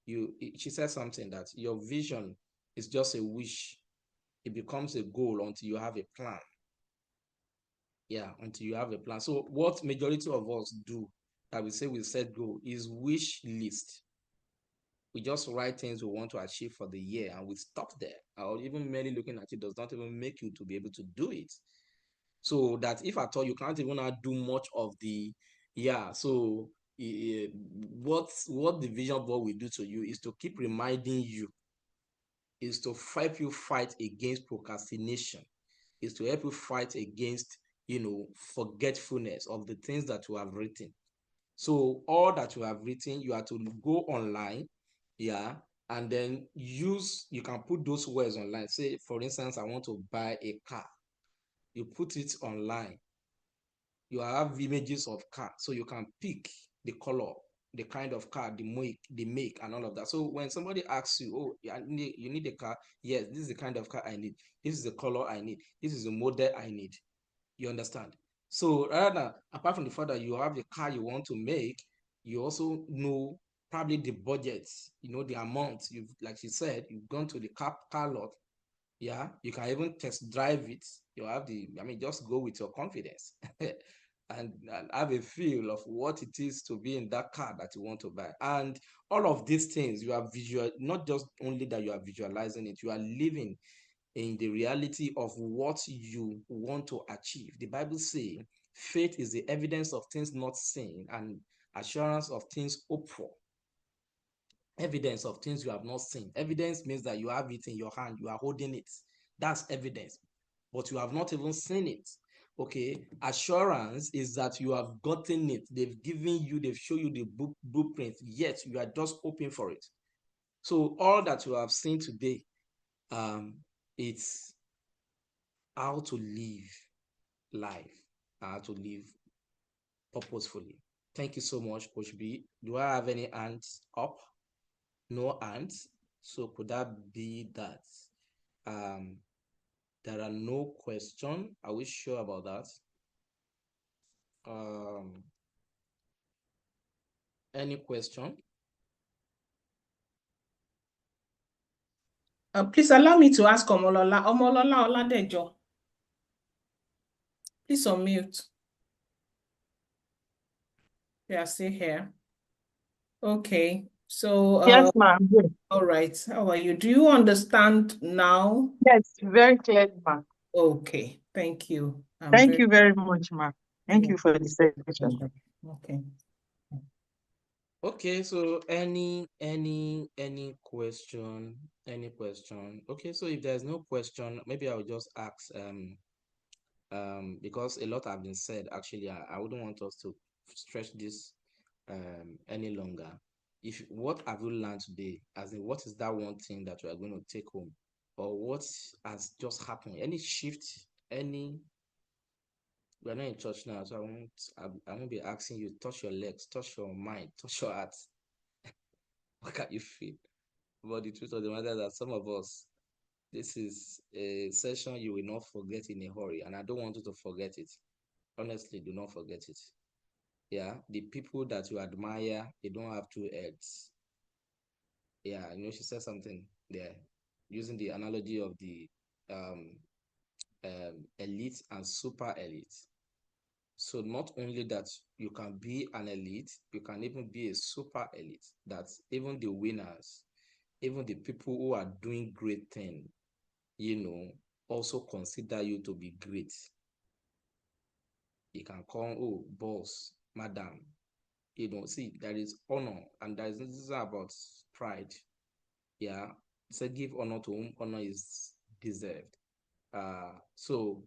She said something that your vision is just a wish. It becomes a goal until you have a plan. Yeah, until you have a plan. So what majority of us do that we say we set goal is wish list. We just write things we want to achieve for the year and we stop there. Or even merely looking at it does not even make you to be able to do it. So that if at all you can't even do much of the, so what the vision board will do to you is to keep reminding you, is to help you fight against procrastination, is to help you fight against, forgetfulness of the things that you have written. So all that you have written, you have to go online, and then you can put those words online. Say, for instance, I want to buy a car. You put it online. You have images of car, so you can pick the color, the kind of car, the make, and all of that. So when somebody asks you, oh, you need a car, yes, this is the kind of car I need, this is the color I need, this is the model I need. You understand? So rather, apart from the fact that you have the car you want to make, you also know probably the budget, the amount. You've, like you said, you've gone to the car lot. You can even test drive it. You have just go with your confidence and have a feel of what it is to be in that car that you want to buy. And all of these things, you are not just only that you are visualizing it, you are living in the reality of what you want to achieve. The Bible says faith is the evidence of things not seen and assurance of things hoped for. Evidence of things you have not seen. Evidence means that you have it in your hand, you are holding it. That's evidence, but you have not even seen it. Okay, assurance is that you have gotten it. They've given you, they've shown you the blueprint, yet you are just hoping for it. So all that you have seen today, it's how to live life, how to live purposefully. Thank you so much, Coach B. Do I have any hands up? No hands. So could that be that? There are no questions. Are we sure about that? Any question? Please allow me to ask Omolola. Omolola Oladejo. Please unmute. We are still here. Okay. So, Yes, ma'am. Yes. all right. How are you? Do you understand now? Yes, very clear, ma'am. Okay. Thank you. Thank you very much, ma'am. Thank you for the session. Okay. Okay, so any question? Any question? Okay, so if there's no question, maybe I'll just ask because a lot have been said. Actually, I wouldn't want us to stretch this any longer. What have you learned today? As in, what is that one thing that you are going to take home, or what has just happened? Any shift? We're not in church now, so I won't be asking you. Touch your legs, touch your mind, touch your heart. What can you feel? But the truth of the matter is that some of us, this is a session you will not forget in a hurry, and I don't want you to forget it. Honestly, do not forget it. The people that you admire, they don't have two heads. She said something there, using the analogy of the elite and super elite. So not only that you can be an elite, you can even be a super elite. That even the winners, even the people who are doing great things, also consider you to be great. You can call, oh, boss, madam. See, there is honor, and this is about pride. So give honor to whom honor is deserved. So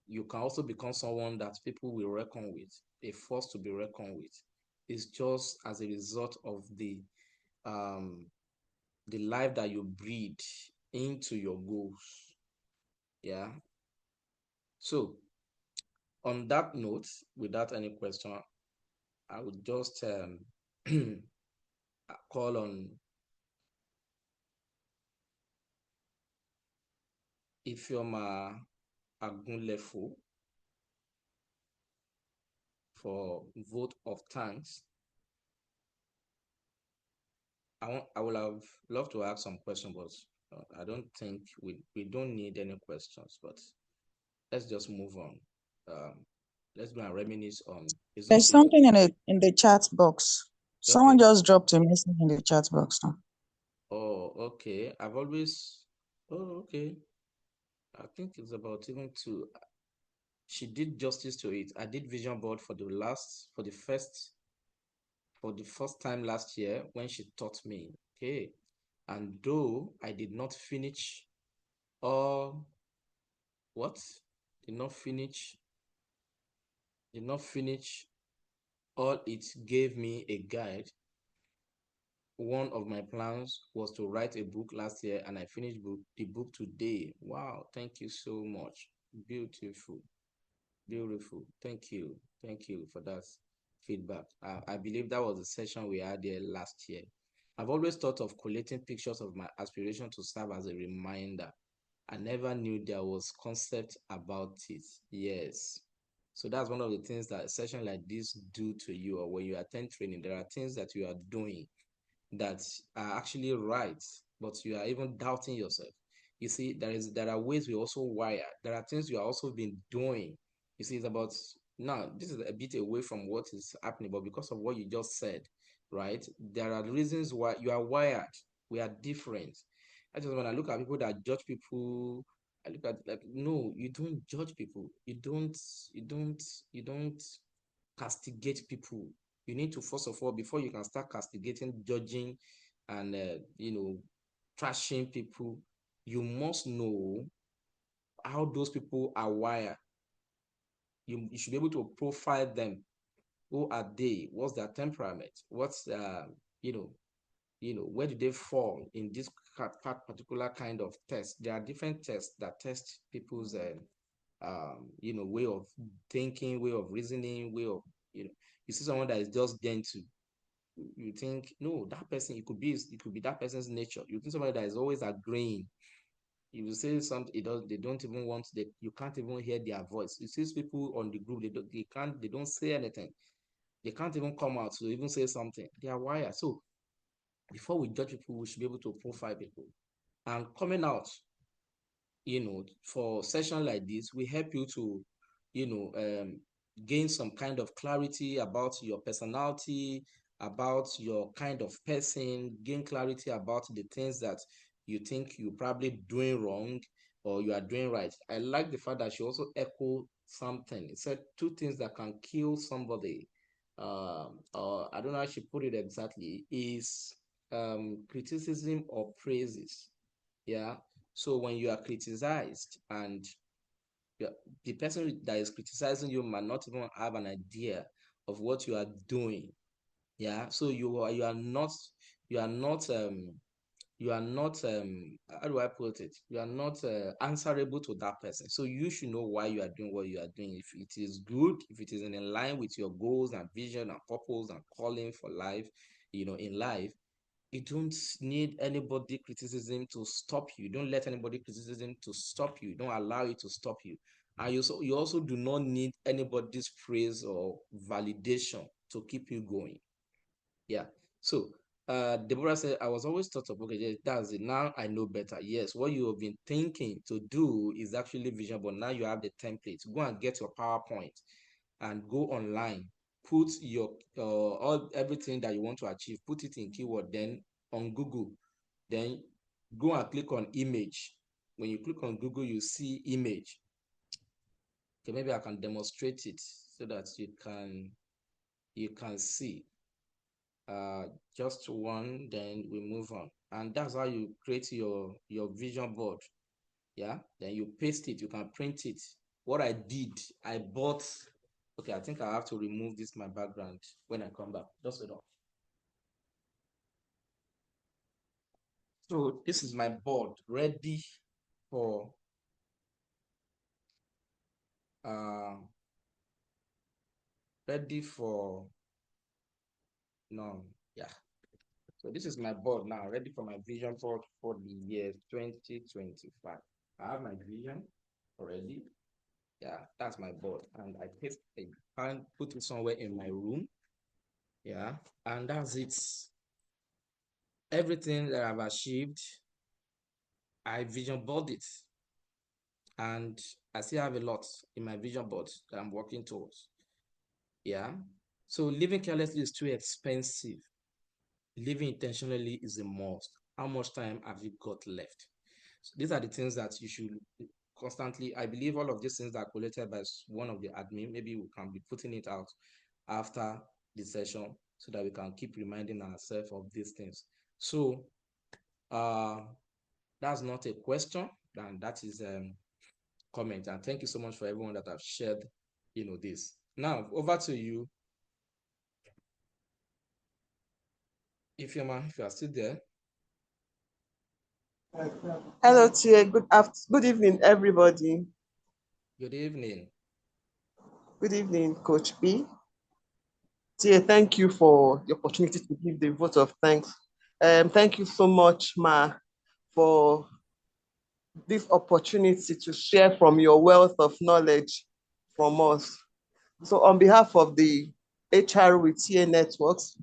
you can also become someone that people will reckon with, a force to be reckoned with. It's just as a result of the life that you breed into your goals. So on that note, without any question, I would just call on Ifeoma Agunlefo for vote of thanks. I would have loved to ask some questions, but I don't think we don't need any questions, but let's just move on. let's go and reminisce on. It's There's okay. something in the chat box. Someone Okay. just dropped a message in the chat box now. Oh, okay. I've always. Oh, okay. I think it's about even two. She did justice to it. I did vision board for the first time last year when she taught me. Okay. And though I did not finish all what? Did not finish all it gave me a guide. One of my plans was to write a book last year, and I finished the book today. Wow, thank you so much. Beautiful. Beautiful. Thank you. Thank you for that feedback. I believe that was the session we had there last year. I've always thought of collating pictures of my aspiration to serve as a reminder. I never knew there was concept about it. Yes. So that's one of the things that a session like this do to you, or when you attend training, there are things that you are doing that are actually right, but you are even doubting yourself. You see, there are ways we also wire. There are things you are also been doing. You see, it's about now. This is a bit away from what is happening, but because of what you just said, right? There are reasons why you are wired. We are different. I just when I look at people that judge people, I look at like no, you don't judge people. You don't castigate people. You need to, first of all, before you can start castigating, judging, and trashing people, you must know how those people are wired. You should be able to profile them. Who are they? What's their temperament? What's where do they fall in this particular kind of test? There are different tests that test people's way of thinking, way of reasoning, way of you see someone that is just gentle. You think no, that person, it could be that person's nature. You think somebody that is always agreeing, you will say something, they don't even want, you can't even hear their voice. You see people on the group, they don't say anything. They can't even come out to even say something. They are wired. So before we judge people, we should be able to profile people. And coming out, for session like this, we help you to, gain some kind of clarity about your personality, about your kind of person, gain clarity about the things that you think you're probably doing wrong or you are doing right. I like the fact that she also echoed something. It said two things that can kill somebody. Or I don't know how she put it exactly, is criticism or praises. Yeah. So when you are criticized and the person that is criticizing you might not even have an idea of what you are doing. Yeah. So you are not how do I put it? You are not answerable to that person. So you should know why you are doing what you are doing. If it is good, if it is in line with your goals and vision and purpose and calling for life, in life, you don't need anybody criticism to stop you. Don't let anybody criticism to stop you. Don't allow it to stop you. And you also do not need anybody's praise or validation to keep you going. Yeah. So Deborah said, I was always taught of, okay, yeah, that's it. Now I know better. Yes, what you have been thinking to do is actually vision, but now you have the template. Go and get your PowerPoint and go online. Put your everything that you want to achieve, put it in keyword, then on Google. Then go and click on image. When you click on Google, you see image. Okay, maybe I can demonstrate it so that you can see. Just one, then we move on, and that's how you create your vision board. Yeah, then you paste it, you can print it. What I did, I bought, okay, I think I have to remove this my background when I come back. Just wait on. So this is my board ready for uh ready for no yeah. So this is my board now, ready for my vision board for the year 2025. I have my vision already. Yeah, that's my board, and I put it somewhere in my room. Yeah, and that's it. Everything that I've achieved, I vision board it. and I still have a lot in my vision board that I'm working towards. Yeah. So living carelessly is too expensive. Living intentionally is a must. How much time have you got left? So these are the things that you should constantly, I believe all of these things that are collated by one of the admin, maybe we can be putting it out after the session so that we can keep reminding ourselves of these things. So that's not a question, and that is comment. And thank you so much for everyone that have shared, this. Now over to you, if you are still there. Hello, Tia. Good evening, everybody. Good evening. Good evening, Coach B. Tia, thank you for the opportunity to give the vote of thanks. Thank you so much, Ma, for this opportunity to share from your wealth of knowledge from us. So on behalf of the HRwithTA Networks,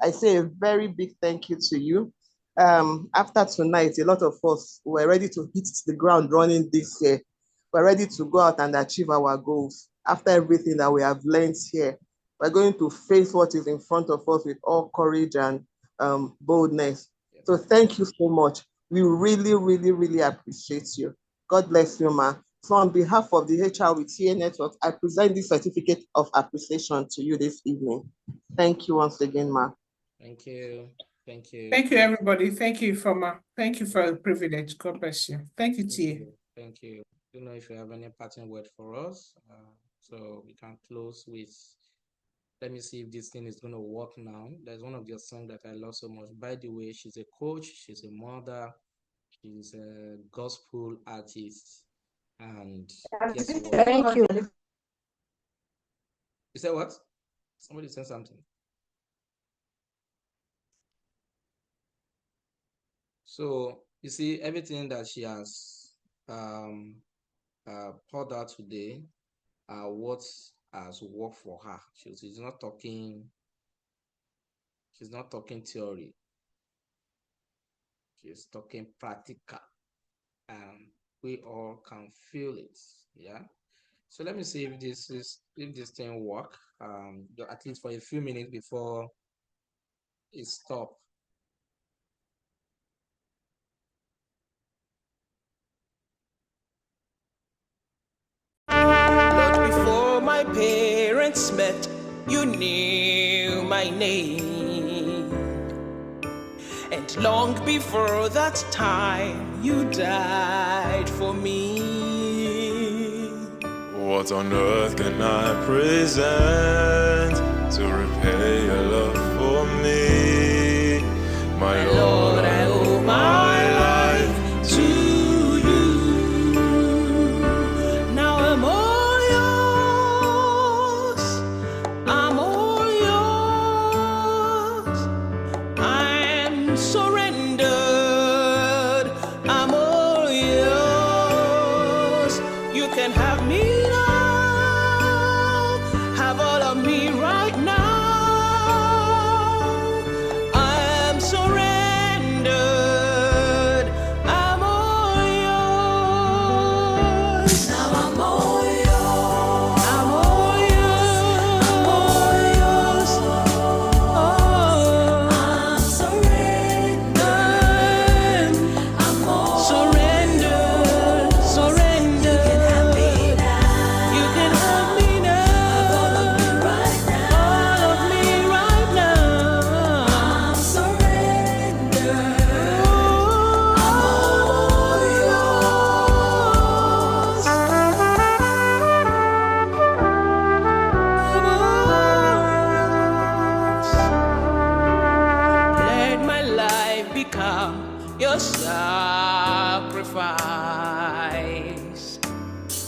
I say a very big thank you to you. After tonight, a lot of us were ready to hit the ground running this year. We're ready to go out and achieve our goals. After everything that we have learned here, we're going to face what is in front of us with all courage and boldness. So thank you so much. We really, really, really appreciate you. God bless you, Ma. So on behalf of the HRwithTA Network, I present this certificate of appreciation to you this evening. Thank you once again, Ma. Thank you. Thank you. Thank you, everybody. Thank you for the privilege. God bless you. Thank you, Tia. Thank you. I don't know if you have any parting word for us. So we can close with, let me see if this thing is going to work now. There's one of your songs that I love so much. By the way, she's a coach, she's a mother, she's a gospel artist. And guess what? Thank you. You said what? Somebody said something. So you see, everything that she has poured out today are what has worked for her. She's not talking theory. She's talking practical. We all can feel it. Yeah. So let me see if this thing work. At least for a few minutes before it stops. Lord, before my parents met, you knew my name. And long before that time, you died for me. What on earth can I present to repay your love for me? My Lord, I owe my life to you. Now I'm all yours. I'm all yours. I'm surrendered. I'm all yours. You can have me now. Have all of me right now. I'm surrendered. I'm all yours. Now I'm all yours. I'm all yours. I'm all yours. Oh, I'm surrendered. I'm all surrendered. Surrendered. You can have me now. You can have me now. All of me right now. All of me right now. I'm surrendered. I'm all yours. Let my life become your sacrifice.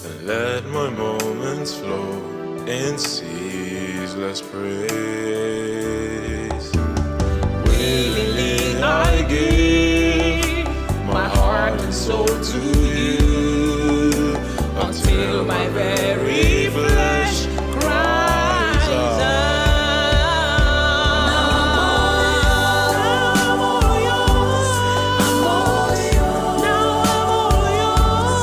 And let my moments flow in ceaseless praise. Willingly I give my heart and soul to you Until my very flesh cries out. I'm all yours. I'm all yours. Now I'm all yours.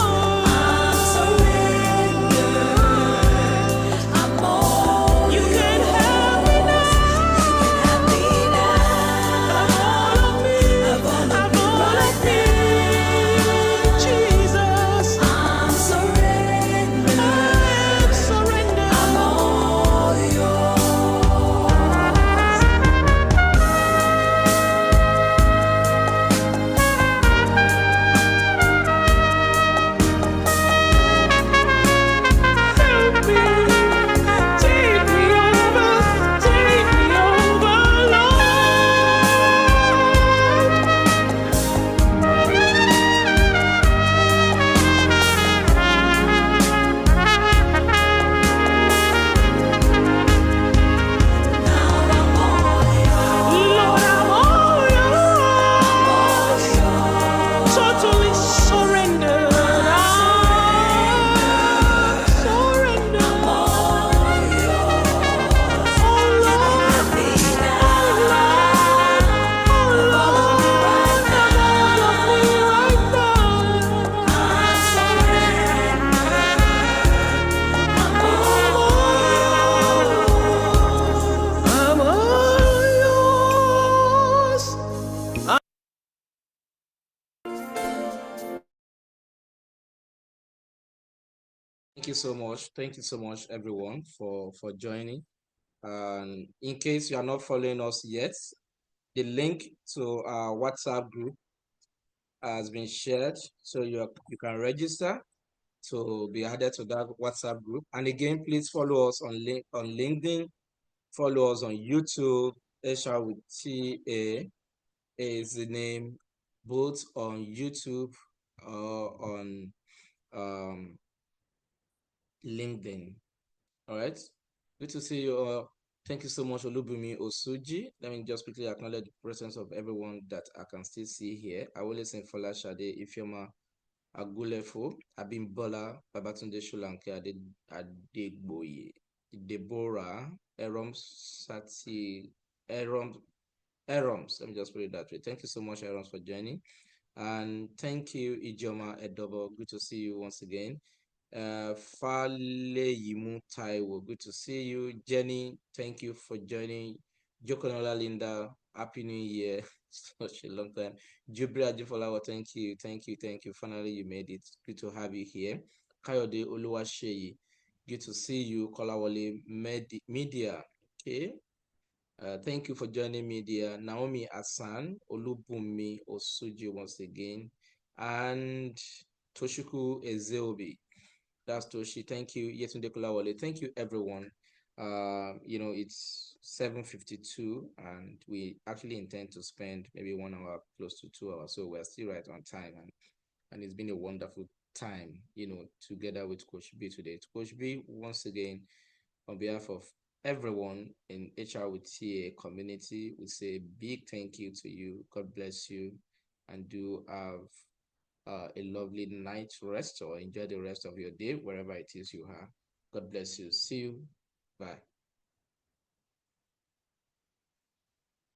totally surrendered. Thank you so much. Thank you so much, everyone, for joining. And in case you are not following us yet, the link to our WhatsApp group has been shared, so you can register to be added to that WhatsApp group. And again, please follow us on LinkedIn, follow us on YouTube. HRwithTA is the name, both on YouTube or on LinkedIn. All right. Good to see you all. Thank you so much, Olubumi Osuji. Let me just quickly acknowledge the presence of everyone that I can still see here. Awolesen Folashade, Ifeoma Agulefo, Abimbola, Babatunde Shulanke, Adegboye, Deborah, Eroms, let me just put it that way. Thank you so much, Eroms, for joining. And thank you, Ijoma Edobo. Good to see you once again. Faleyimu Taiwo, good to see you. Jenny, thank you for joining. Jokonola Linda, Happy New Year. Such a long time. Jubri Ajifolawa, thank you. Finally, you made it. Good to have you here. Kayode Oluwaseyi, good to see you. Kolawole Media, okay. Thank you for joining me, dear. Naomi Asan, Olubumi Osuji once again, and Toshiku Ezeobi. That's Toshi. Thank you, Yetunde Kulawole. Thank you, everyone. It's 7:52, and we actually intend to spend maybe 1 hour, close to 2 hours. So we're still right on time, and it's been a wonderful time, together with Coach B today. Coach B, once again, on behalf of everyone in HRwithTA community, we say a big thank you to you. God bless you, and do have a lovely night's rest, or enjoy the rest of your day wherever it is you are. God bless you. See you. Bye.